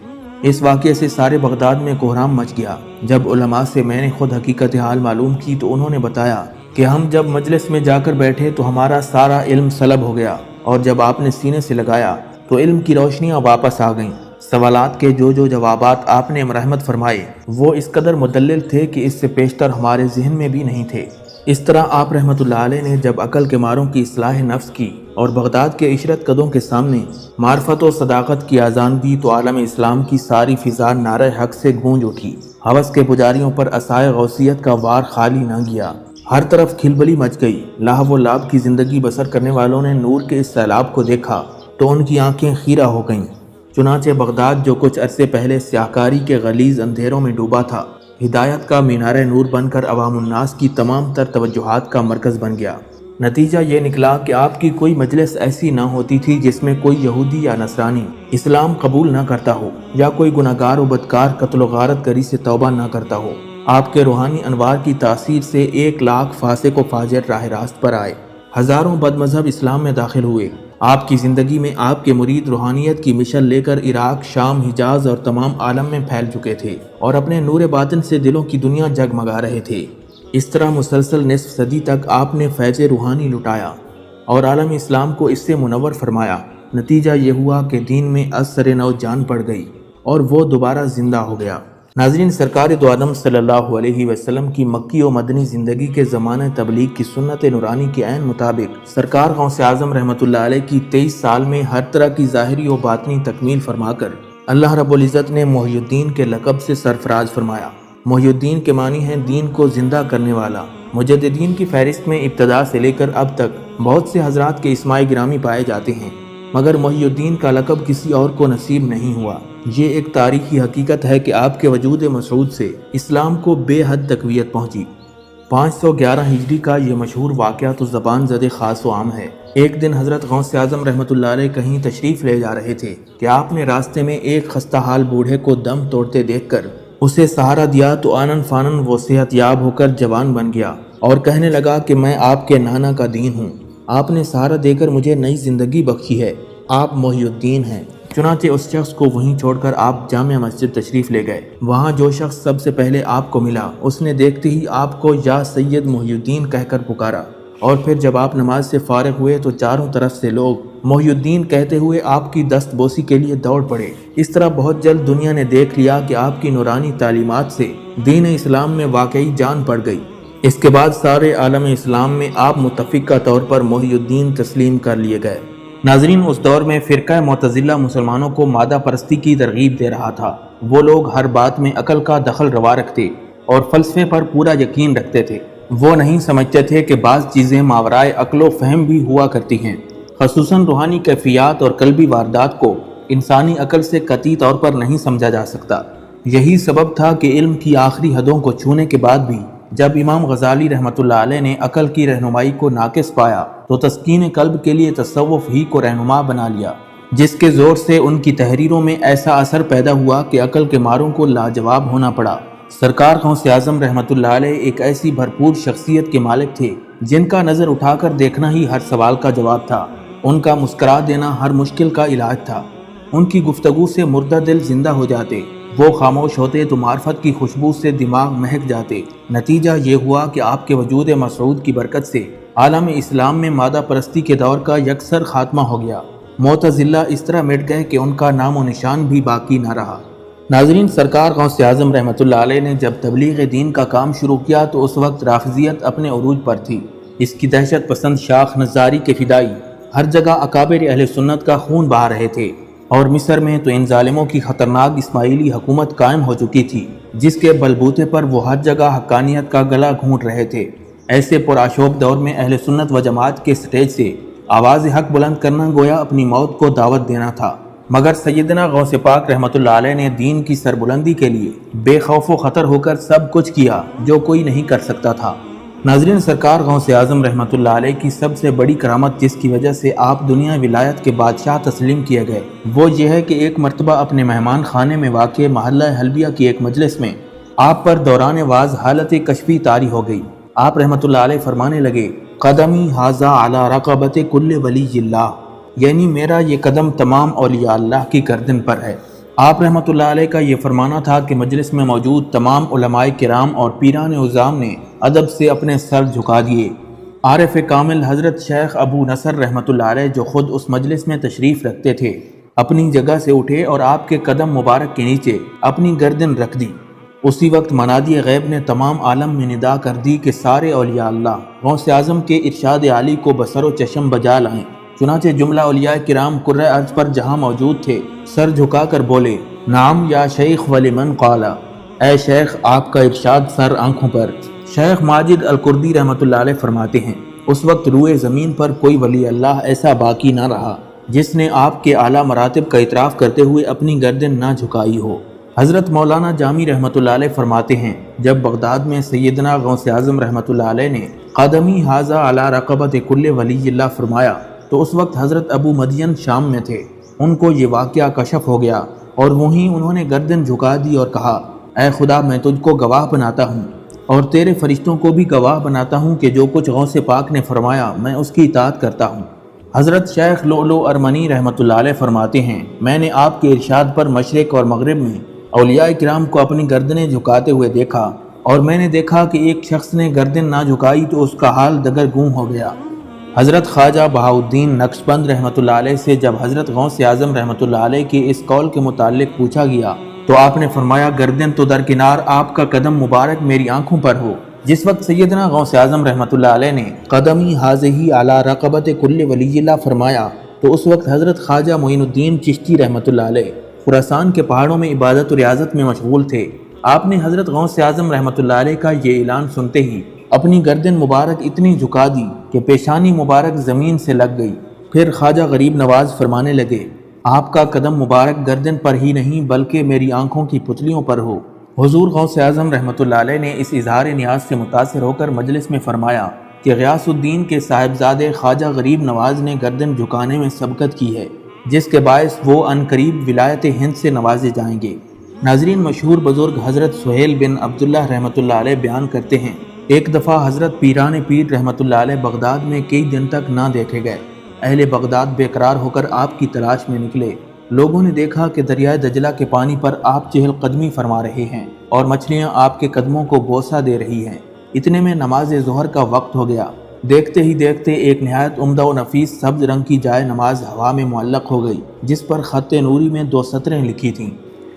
اس واقعے سے سارے بغداد میں کوہرام مچ گیا۔ جب علماء سے میں نے خود حقیقت حال معلوم کی تو انہوں نے بتایا کہ ہم جب مجلس میں جا کر بیٹھے تو ہمارا سارا علم سلب ہو گیا، اور جب آپ نے سینے سے لگایا تو علم کی روشنیاں واپس آ گئیں۔ سوالات کے جو جوابات آپ نے مرحمت فرمائے وہ اس قدر مدلل تھے کہ اس سے پیشتر ہمارے ذہن میں بھی نہیں تھے۔ اس طرح آپ رحمۃ اللہ علیہ نے جب عقل کے ماروں کی اصلاح نفس کی اور بغداد کے عشرت قدوں کے سامنے معرفت و صداقت کی اذان دی تو عالم اسلام کی ساری فضا نعرہ حق سے گونج اٹھی۔ ہوس کے پجاریوں پر عصائے غوثیت کا وار خالی نہ گیا، ہر طرف کھلبلی مچ گئی۔ لاہو و لعب کی زندگی بسر کرنے والوں نے نور کے اس سیلاب کو دیکھا تو ان کی آنکھیں خیرہ ہو گئیں۔ چنانچہ بغداد جو کچھ عرصے پہلے سیاہکاری کے غلیظ اندھیروں میں ڈوبا تھا، ہدایت کا مینار نور بن کر عوام الناس کی تمام تر توجہات کا مرکز بن گیا۔ نتیجہ یہ نکلا کہ آپ کی کوئی مجلس ایسی نہ ہوتی تھی جس میں کوئی یہودی یا نصرانی اسلام قبول نہ کرتا ہو، یا کوئی گناہگار و بدکار قتل و غارت گری سے توبہ نہ کرتا ہو۔ آپ کے روحانی انوار کی تاثیر سے 1 لاکھ فاسق و فاجر راہ راست پر آئے، ہزاروں بد مذہب اسلام میں داخل ہوئے۔ آپ کی زندگی میں آپ کے مرید روحانیت کی مشعل لے کر عراق، شام، حجاز اور تمام عالم میں پھیل چکے تھے اور اپنے نور باطن سے دلوں کی دنیا جگمگا رہے تھے۔ اس طرح مسلسل نصف صدی تک آپ نے فیض روحانی لٹایا اور عالم اسلام کو اس سے منور فرمایا۔ نتیجہ یہ ہوا کہ دین میں از سر نو جان پڑ گئی اور وہ دوبارہ زندہ ہو گیا۔ ناظرین، سرکار دو عالم صلی اللہ علیہ وسلم کی مکی و مدنی زندگی کے زمانہ تبلیغ کی سنت نورانی کے عین مطابق سرکار غوث اعظم رحمۃ اللہ علیہ کی 23 سال میں ہر طرح کی ظاہری و باطنی تکمیل فرما کر اللہ رب العزت نے محی الدین کے لقب سے سرفراز فرمایا۔ محی الدین کے معنی ہیں دین کو زندہ کرنے والا۔ مجددین کی فہرست میں ابتدا سے لے کر اب تک بہت سے حضرات کے اسماء گرامی پائے جاتے ہیں، مگر محی الدین کا لقب کسی اور کو نصیب نہیں ہوا۔ یہ ایک تاریخی حقیقت ہے کہ آپ کے وجود مسعود سے اسلام کو بے حد تقویت پہنچی۔ 511 ہجری کا یہ مشہور واقعہ تو زبان زد خاص و عام ہے۔ ایک دن حضرت غوث اعظم رحمۃ اللہ علیہ کہیں تشریف لے جا رہے تھے کہ آپ نے راستے میں ایک خستہ حال بوڑھے کو دم توڑتے دیکھ کر اسے سہارا دیا تو آنن فانن وہ صحت یاب ہو کر جوان بن گیا اور کہنے لگا کہ میں آپ کے نانا کا دین ہوں، آپ نے سہارا دے کر مجھے نئی زندگی بخشی ہے، آپ محی الدین ہیں۔ چنانچہ اس شخص کو وہیں چھوڑ کر آپ جامع مسجد تشریف لے گئے۔ وہاں جو شخص سب سے پہلے آپ کو ملا اس نے دیکھتے ہی آپ کو یا سید محی الدین کہہ کر پکارا، اور پھر جب آپ نماز سے فارغ ہوئے تو چاروں طرف سے لوگ محی الدین کہتے ہوئے آپ کی دست بوسی کے لیے دوڑ پڑے۔ اس طرح بہت جلد دنیا نے دیکھ لیا کہ آپ کی نورانی تعلیمات سے دین اسلام میں واقعی جان پڑ گئی۔ اس کے بعد سارے عالم اسلام میں آپ متفقہ طور پر محی الدین تسلیم کر لیے گئے۔ ناظرین، اس دور میں فرقہ معتزلہ مسلمانوں کو مادہ پرستی کی ترغیب دے رہا تھا۔ وہ لوگ ہر بات میں عقل کا دخل روا رکھتے اور فلسفے پر پورا یقین رکھتے تھے۔ وہ نہیں سمجھتے تھے کہ بعض چیزیں ماورائے عقل و فہم بھی ہوا کرتی ہیں، خصوصاً روحانی کیفیات اور قلبی واردات کو انسانی عقل سے قطعی طور پر نہیں سمجھا جا سکتا۔ یہی سبب تھا کہ علم کی آخری حدوں کو چھونے کے بعد بھی جب امام غزالی رحمۃ اللہ علیہ نے عقل کی رہنمائی کو ناقص پایا تو تسکین قلب کے لیے تصوف ہی کو رہنما بنا لیا، جس کے زور سے ان کی تحریروں میں ایسا اثر پیدا ہوا کہ عقل کے ماروں کو لاجواب ہونا پڑا۔ سرکار غوث اعظم رحمۃ اللہ علیہ ایک ایسی بھرپور شخصیت کے مالک تھے جن کا نظر اٹھا کر دیکھنا ہی ہر سوال کا جواب تھا، ان کا مسکرا دینا ہر مشکل کا علاج تھا، ان کی گفتگو سے مردہ دل زندہ ہو جاتے، وہ خاموش ہوتے تو معرفت کی خوشبو سے دماغ مہک جاتے۔ نتیجہ یہ ہوا کہ آپ کے وجود مسعود کی برکت سے عالم اسلام میں مادہ پرستی کے دور کا یکسر خاتمہ ہو گیا۔ معتزلہ اس طرح مٹ گئے کہ ان کا نام و نشان بھی باقی نہ رہا۔ ناظرین، سرکار غوث اعظم رحمۃ اللہ علیہ نے جب تبلیغ دین کا کام شروع کیا تو اس وقت رافضیت اپنے عروج پر تھی۔ اس کی دہشت پسند شاخ نظاری کے فدائی ہر جگہ اکابر اہل سنت کا خون بہا رہے تھے، اور مصر میں تو ان ظالموں کی خطرناک اسماعیلی حکومت قائم ہو چکی تھی جس کے بلبوتے پر وہ ہر جگہ حقانیت کا گلا گھونٹ رہے تھے۔ ایسے پرآشوب دور میں اہل سنت و جماعت کے سٹیج سے آواز حق بلند کرنا گویا اپنی موت کو دعوت دینا تھا، مگر سیدنا غوث پاک رحمۃ اللہ علیہ نے دین کی سربلندی کے لیے بے خوف و خطر ہو کر سب کچھ کیا جو کوئی نہیں کر سکتا تھا۔ ناظرین، سرکار غوث اعظم رحمۃ اللہ علیہ کی سب سے بڑی کرامت جس کی وجہ سے آپ دنیا ولایت کے بادشاہ تسلیم کیے گئے وہ یہ ہے کہ ایک مرتبہ اپنے مہمان خانے میں واقع محلہ حلبیہ کی ایک مجلس میں آپ پر دوران واز حالت کشفی طاری ہو گئی۔ آپ رحمۃ اللہ علیہ فرمانے لگے، قدمی ھذا علی رقبۃ کل ولی اللہ، یعنی میرا یہ قدم تمام اولیاء اللہ کی گردن پر ہے۔ آپ رحمۃ اللہ علیہ کا یہ فرمانا تھا کہ مجلس میں موجود تمام علماء کرام اور پیران عظام نے ادب سے اپنے سر جھکا دیے۔ عارف کامل حضرت شیخ ابو نصر رحمۃ اللہ علیہ جو خود اس مجلس میں تشریف رکھتے تھے اپنی جگہ سے اٹھے اور آپ کے قدم مبارک کے نیچے اپنی گردن رکھ دی۔ اسی وقت منادی غیب نے تمام عالم میں ندا کر دی کہ سارے اولیاء اللہ غوث اعظم کے ارشاد عالی کو بصر و چشم بجا لائیں۔ چنانچہ جملہ اولیاء کرام کرۂ ارض پر جہاں موجود تھے سر جھکا کر بولے، نعم یا شیخ ولمن قال، اے شیخ آپ کا ارشاد سر آنکھوں پر۔ شیخ ماجد الکردی رحمۃ اللہ علیہ فرماتے ہیں، اس وقت روئے زمین پر کوئی ولی اللہ ایسا باقی نہ رہا جس نے آپ کے اعلیٰ مراتب کا اعتراف کرتے ہوئے اپنی گردن نہ جھکائی ہو۔ حضرت مولانا جامی رحمۃ اللہ علیہ فرماتے ہیں، جب بغداد میں سیدنا غوث اعظم رحمۃ اللہ علیہ نے قدمی ھذا علی رقبۃ کل ولی اللہ فرمایا تو اس وقت حضرت ابو مدین شام میں تھے۔ ان کو یہ واقعہ کشف ہو گیا اور وہیں انہوں نے گردن جھکا دی اور کہا، اے خدا میں تجھ کو گواہ بناتا ہوں اور تیرے فرشتوں کو بھی گواہ بناتا ہوں کہ جو کچھ غوث پاک نے فرمایا میں اس کی اطاعت کرتا ہوں۔ حضرت شیخ لؤلؤ ارمنی رحمۃ اللہ علیہ فرماتے ہیں، میں نے آپ کے ارشاد پر مشرق اور مغرب میں اولیاء کرام کو اپنی گردنیں جھکاتے ہوئے دیکھا، اور میں نے دیکھا کہ ایک شخص نے گردن نہ جھکائی تو اس کا حال دگرگوں ہو گیا۔ حضرت خواجہ بہاؤالدین نقشبند رحمۃ اللہ علیہ سے جب حضرت غوث اعظم رحمۃ اللہ علیہ کے اس قول کے متعلق پوچھا گیا تو آپ نے فرمایا، گردن تو درکنار آپ کا قدم مبارک میری آنکھوں پر ہو۔ جس وقت سیدنا غوث اعظم رحمۃ اللہ علیہ نے قدمی ھذہ علی رقبۃ کل ولی اللہ فرمایا تو اس وقت حضرت خواجہ معین الدین چشتی رحمۃ اللہ علیہ خراسان کے پہاڑوں میں عبادت و ریاضت میں مشغول تھے۔ آپ نے حضرت غوث اعظم رحمۃ اللہ علیہ کا یہ اعلان سنتے ہی اپنی گردن مبارک اتنی جھکا دی کہ پیشانی مبارک زمین سے لگ گئی۔ پھر خواجہ غریب نواز فرمانے لگے، آپ کا قدم مبارک گردن پر ہی نہیں بلکہ میری آنکھوں کی پتلیوں پر ہو۔ حضور غوث اعظم رحمۃ اللہ علیہ نے اس اظہار نیاز سے متاثر ہو کر مجلس میں فرمایا کہ غیاث الدین کے صاحبزادے خواجہ غریب نواز نے گردن جھکانے میں سبقت کی ہے، جس کے باعث وہ عنقریب ولایت ہند سے نوازے جائیں گے۔ ناظرین، مشہور بزرگ حضرت سہیل بن عبداللہ رحمۃ اللہ علیہ بیان کرتے ہیں، ایک دفعہ حضرت پیران پیر رحمۃ اللہ علیہ بغداد میں کئی دن تک نہ دیکھے گئے۔ اہل بغداد بے قرار ہو کر آپ کی تلاش میں نکلے۔ لوگوں نے دیکھا کہ دریائے دجلہ کے پانی پر آپ چہل قدمی فرما رہے ہیں اور مچھلیاں آپ کے قدموں کو بوسہ دے رہی ہیں۔ اتنے میں نماز ظہر کا وقت ہو گیا۔ دیکھتے ہی دیکھتے ایک نہایت عمدہ و نفیس سبز رنگ کی جائے نماز ہوا میں معلق ہو گئی، جس پر خط نوری میں 2 سطریں لکھی تھیں۔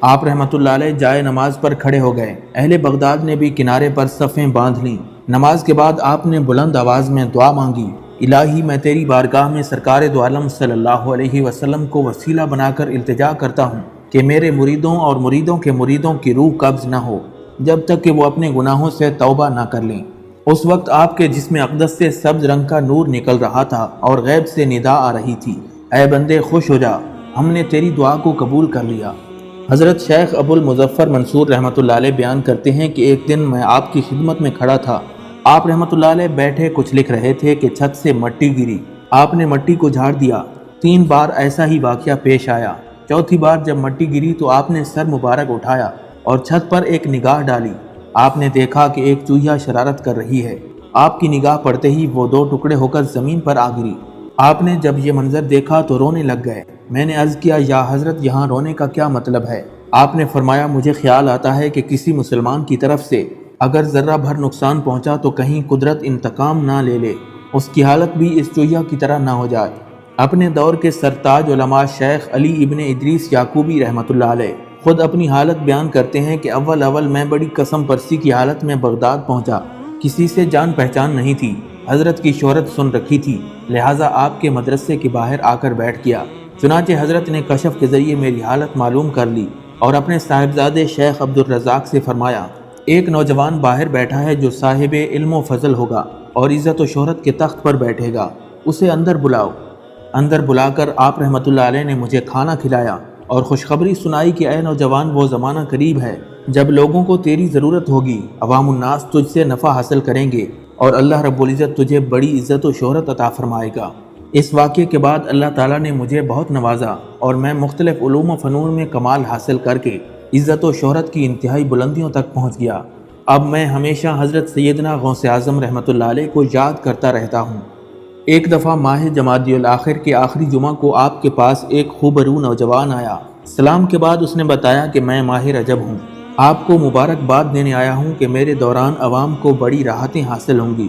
آپ رحمۃ اللہ علیہ جائے نماز پر کھڑے ہو گئے۔ اہل بغداد نے بھی کنارے پر صفیں باندھ لیں۔ نماز کے بعد آپ نے بلند آواز میں دعا مانگی، الہی میں تیری بارگاہ میں سرکار دو عالم صلی اللہ علیہ وسلم کو وسیلہ بنا کر التجا کرتا ہوں کہ میرے مریدوں اور مریدوں کے مریدوں کی روح قبض نہ ہو جب تک کہ وہ اپنے گناہوں سے توبہ نہ کر لیں۔ اس وقت آپ کے جسم اقدس سے سبز رنگ کا نور نکل رہا تھا اور غیب سے ندا آ رہی تھی، اے بندے خوش ہو جا، ہم نے تیری دعا کو قبول کر لیا۔ حضرت شیخ ابو المظفر منصور رحمۃ اللہ علیہ بیان کرتے ہیں کہ ایک دن میں آپ کی خدمت میں کھڑا تھا۔ آپ رحمۃ اللہ علیہ بیٹھے کچھ لکھ رہے تھے کہ چھت سے مٹی گری۔ آپ نے مٹی کو جھاڑ دیا۔ 3 بار ایسا ہی واقعہ پیش آیا۔ چوتھی بار جب مٹی گری تو آپ نے سر مبارک اٹھایا اور چھت پر ایک نگاہ ڈالی۔ آپ نے دیکھا کہ ایک چوہیا شرارت کر رہی ہے۔ آپ کی نگاہ پڑتے ہی وہ 2 ٹکڑے ہو کر زمین پر آ گری۔ آپ نے جب یہ منظر دیکھا تو رونے لگ گئے۔ میں نے عرض کیا، یا حضرت یہاں رونے کا کیا مطلب ہے؟ آپ نے فرمایا، مجھے خیال آتا ہے کہ کسی مسلمان کی طرف سے اگر ذرہ بھر نقصان پہنچا تو کہیں قدرت انتقام نہ لے لے، اس کی حالت بھی اس چوہیا کی طرح نہ ہو جائے۔ اپنے دور کے سرتاج علماء شیخ علی ابن ادریس یعقوبی رحمۃ اللہ علیہ خود اپنی حالت بیان کرتے ہیں کہ اول میں بڑی قسم پرسی کی حالت میں بغداد پہنچا۔ کسی سے جان پہچان نہیں تھی، حضرت کی شہرت سن رکھی تھی، لہٰذا آپ کے مدرسے کے باہر آ کر بیٹھ گیا۔ چنانچہ حضرت نے کشف کے ذریعے میری حالت معلوم کر لی اور اپنے صاحبزادے شیخ عبدالرزاق سے فرمایا، ایک نوجوان باہر بیٹھا ہے جو صاحب علم و فضل ہوگا اور عزت و شہرت کے تخت پر بیٹھے گا، اسے اندر بلاؤ۔ اندر بلا کر آپ رحمۃ اللہ علیہ نے مجھے کھانا کھلایا اور خوشخبری سنائی کہ اے نوجوان، وہ زمانہ قریب ہے جب لوگوں کو تیری ضرورت ہوگی، عوام الناس تجھ سے نفع حاصل کریں گے اور اللہ رب العزت تجھے بڑی عزت و شہرت عطا فرمائے گا۔ اس واقعے کے بعد اللہ تعالیٰ نے مجھے بہت نوازا اور میں مختلف علوم و فنون میں کمال حاصل کر کے عزت و شہرت کی انتہائی بلندیوں تک پہنچ گیا۔ اب میں ہمیشہ حضرت سیدنا غوث اعظم رحمۃ اللہ علیہ کو یاد کرتا رہتا ہوں۔ ایک دفعہ ماہ جمادی الاخر کے آخری جمعہ کو آپ کے پاس ایک خوبرو نوجوان آیا۔ سلام کے بعد اس نے بتایا کہ میں ماہ رجب ہوں، آپ کو مبارکباد دینے آیا ہوں کہ میرے دوران عوام کو بڑی راحتیں حاصل ہوں گی۔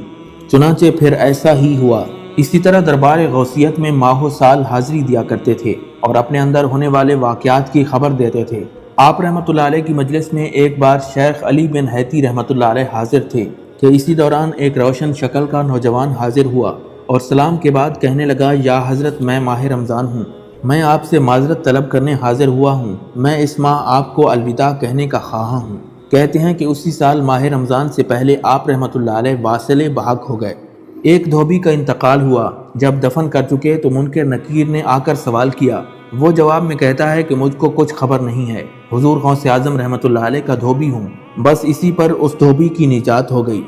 چنانچہ پھر ایسا ہی ہوا۔ اسی طرح دربار غوثیت میں ماہ و سال حاضری دیا کرتے تھے اور اپنے اندر ہونے والے واقعات کی خبر دیتے تھے۔ آپ رحمۃ اللہ علیہ کی مجلس میں ایک بار شیخ علی بن حیتی رحمۃ اللہ علیہ حاضر تھے کہ اسی دوران ایک روشن شکل کا نوجوان حاضر ہوا اور سلام کے بعد کہنے لگا، یا حضرت میں ماہ رمضان ہوں، میں آپ سے معذرت طلب کرنے حاضر ہوا ہوں، میں اس ماہ آپ کو الوداع کہنے کا خواہاں ہوں۔ کہتے ہیں کہ اسی سال ماہ رمضان سے پہلے آپ رحمۃ اللہ علیہ واصل بحق ہو گئے۔ ایک دھوبی کا انتقال ہوا، جب دفن کر چکے تو منکر نکیر نے آ کر سوال کیا۔ وہ جواب میں کہتا ہے کہ مجھ کو کچھ خبر نہیں ہے، حضور غوث اعظم رحمۃ اللہ علیہ کا دھوبی ہوں، بس اسی پر اس دھوبی کی نجات ہو گئی۔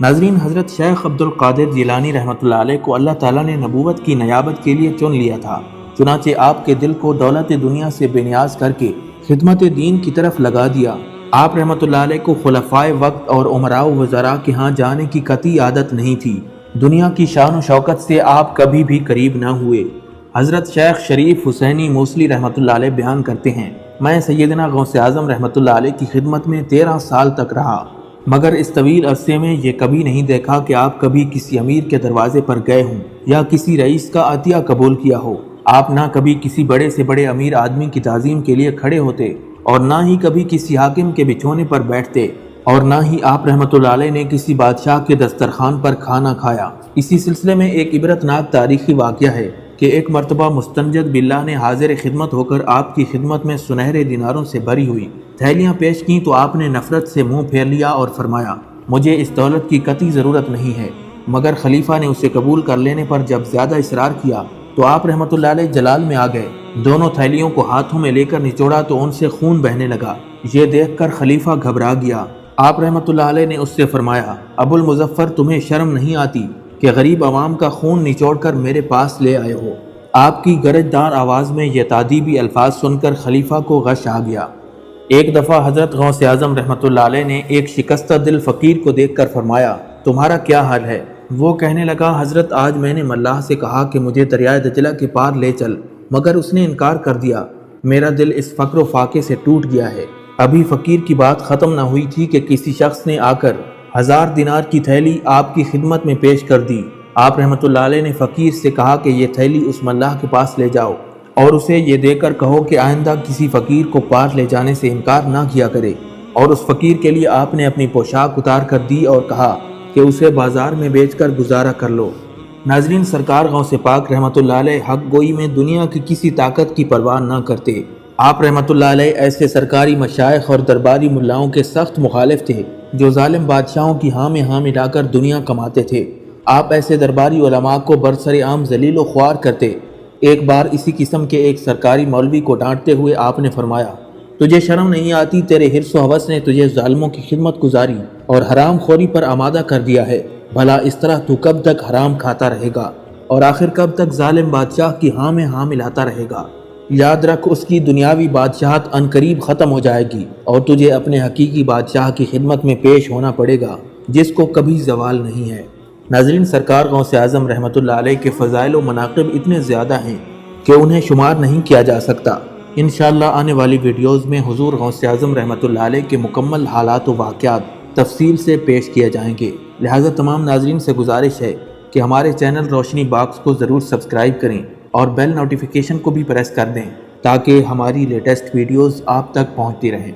ناظرین، حضرت شیخ عبد القادر جیلانی رحمۃ اللہ علیہ کو اللہ تعالیٰ نے نبوت کی نیابت کے لیے چن لیا تھا، چنانچہ آپ کے دل کو دولت دنیا سے بے نیاز کر کے خدمت دین کی طرف لگا دیا۔ آپ رحمۃ اللہ علیہ کو خلفائے وقت اور امراء و وزراء کے ہاں جانے کی قطعی عادت نہیں تھی۔ دنیا کی شان و شوکت سے آپ کبھی بھی قریب نہ ہوئے۔ حضرت شیخ شریف حسینی موصلی رحمۃ اللہ علیہ بیان کرتے ہیں، میں سیدنا غوث اعظم رحمۃ اللہ علیہ کی خدمت میں 13 سال تک رہا، مگر اس طویل عرصے میں یہ کبھی نہیں دیکھا کہ آپ کبھی کسی امیر کے دروازے پر گئے ہوں یا کسی رئیس کا عطیہ قبول کیا ہو۔ آپ نہ کبھی کسی بڑے سے بڑے امیر آدمی کی تعظیم کے لیے کھڑے ہوتے اور نہ ہی کبھی کسی حاکم کے بچھونے پر بیٹھتے، اور نہ ہی آپ رحمۃ اللہ علیہ نے کسی بادشاہ کے دسترخوان پر کھانا کھایا۔ اسی سلسلے میں ایک عبرتناک تاریخی واقعہ ہے کہ ایک مرتبہ مستنجد باللہ نے حاضر خدمت ہو کر آپ کی خدمت میں سنہرے دیناروں سے بھری ہوئی تھیلیاں پیش کیں تو آپ نے نفرت سے منہ پھیر لیا اور فرمایا، مجھے اس دولت کی قطعی ضرورت نہیں ہے، مگر خلیفہ نے اسے قبول کر لینے پر جب زیادہ اصرار کیا تو آپ رحمۃ اللہ علیہ جلال میں آ گئے۔ دونوں تھیلیوں کو ہاتھوں میں لے کر نچوڑا تو ان سے خون بہنے لگا۔ یہ دیکھ کر خلیفہ گھبرا گیا۔ آپ رحمۃ اللہ علیہ نے اس سے فرمایا، ابو المظفر، تمہیں شرم نہیں آتی کہ غریب عوام کا خون نچوڑ کر میرے پاس لے آئے ہو؟ آپ کی گرجدار آواز میں یہ تادیبی الفاظ سن کر خلیفہ کو غش آ گیا۔ ایک دفعہ حضرت غوث اعظم رحمۃ اللہ علیہ نے ایک شکستہ دل فقیر کو دیکھ کر فرمایا، تمہارا کیا حال ہے؟ وہ کہنے لگا، حضرت آج میں نے ملاح سے کہا کہ مجھے دریائے دجلہ کے پار لے چل، مگر اس نے انکار کر دیا۔ میرا دل اس فقر و فاقے سے ٹوٹ گیا ہے۔ ابھی فقیر کی بات ختم نہ ہوئی تھی کہ کسی شخص نے آ کر 1000 دینار کی تھیلی آپ کی خدمت میں پیش کر دی۔ آپ رحمۃ اللہ علیہ نے فقیر سے کہا کہ یہ تھیلی اس ملاح کے پاس لے جاؤ اور اسے یہ دے کر کہو کہ آئندہ کسی فقیر کو پار لے جانے سے انکار نہ کیا کرے۔ اور اس فقیر کے لیے آپ نے اپنی پوشاک اتار کر دی اور کہا کہ اسے بازار میں بیچ کر گزارا کر لو۔ ناظرین، سرکار غوث پاک رحمۃ اللہ علیہ حق گوئی میں دنیا کی کسی طاقت کی پرواہ نہ کرتے۔ آپ رحمۃ اللہ علیہ ایسے سرکاری مشائخ اور درباری ملاؤں کے سخت مخالف تھے جو ظالم بادشاہوں کی ہاں میں ہاں ملا کر دنیا کماتے تھے۔ آپ ایسے درباری علماء کو برسر عام ذلیل و خوار کرتے۔ ایک بار اسی قسم کے ایک سرکاری مولوی کو ڈانٹتے ہوئے آپ نے فرمایا، تجھے شرم نہیں آتی؟ تیرے حرص و ہوس نے تجھے ظالموں کی خدمت گزاری اور حرام خوری پر آمادہ کر دیا ہے۔ بھلا اس طرح تو کب تک حرام کھاتا رہے گا اور آخر کب تک ظالم بادشاہ کی ہاں میں ہاں ملاتا رہے گا؟ یاد رکھ، اس کی دنیاوی بادشاہت عنقریب ختم ہو جائے گی اور تجھے اپنے حقیقی بادشاہ کی خدمت میں پیش ہونا پڑے گا جس کو کبھی زوال نہیں ہے۔ ناظرین، سرکار غوث اعظم رحمۃ اللہ علیہ کے فضائل و مناقب اتنے زیادہ ہیں کہ انہیں شمار نہیں کیا جا سکتا۔ انشاءاللہ آنے والی ویڈیوز میں حضور غوث اعظم رحمۃ اللہ علیہ کے مکمل حالات و واقعات تفصیل سے پیش کیے جائیں گے، لہٰذا تمام ناظرین سے گزارش ہے کہ ہمارے چینل روشنی باکس کو ضرور سبسکرائب کریں اور بیل نوٹیفیکیشن کو بھی پریس کر دیں تاکہ ہماری لیٹسٹ ویڈیوز آپ تک پہنچتی رہیں۔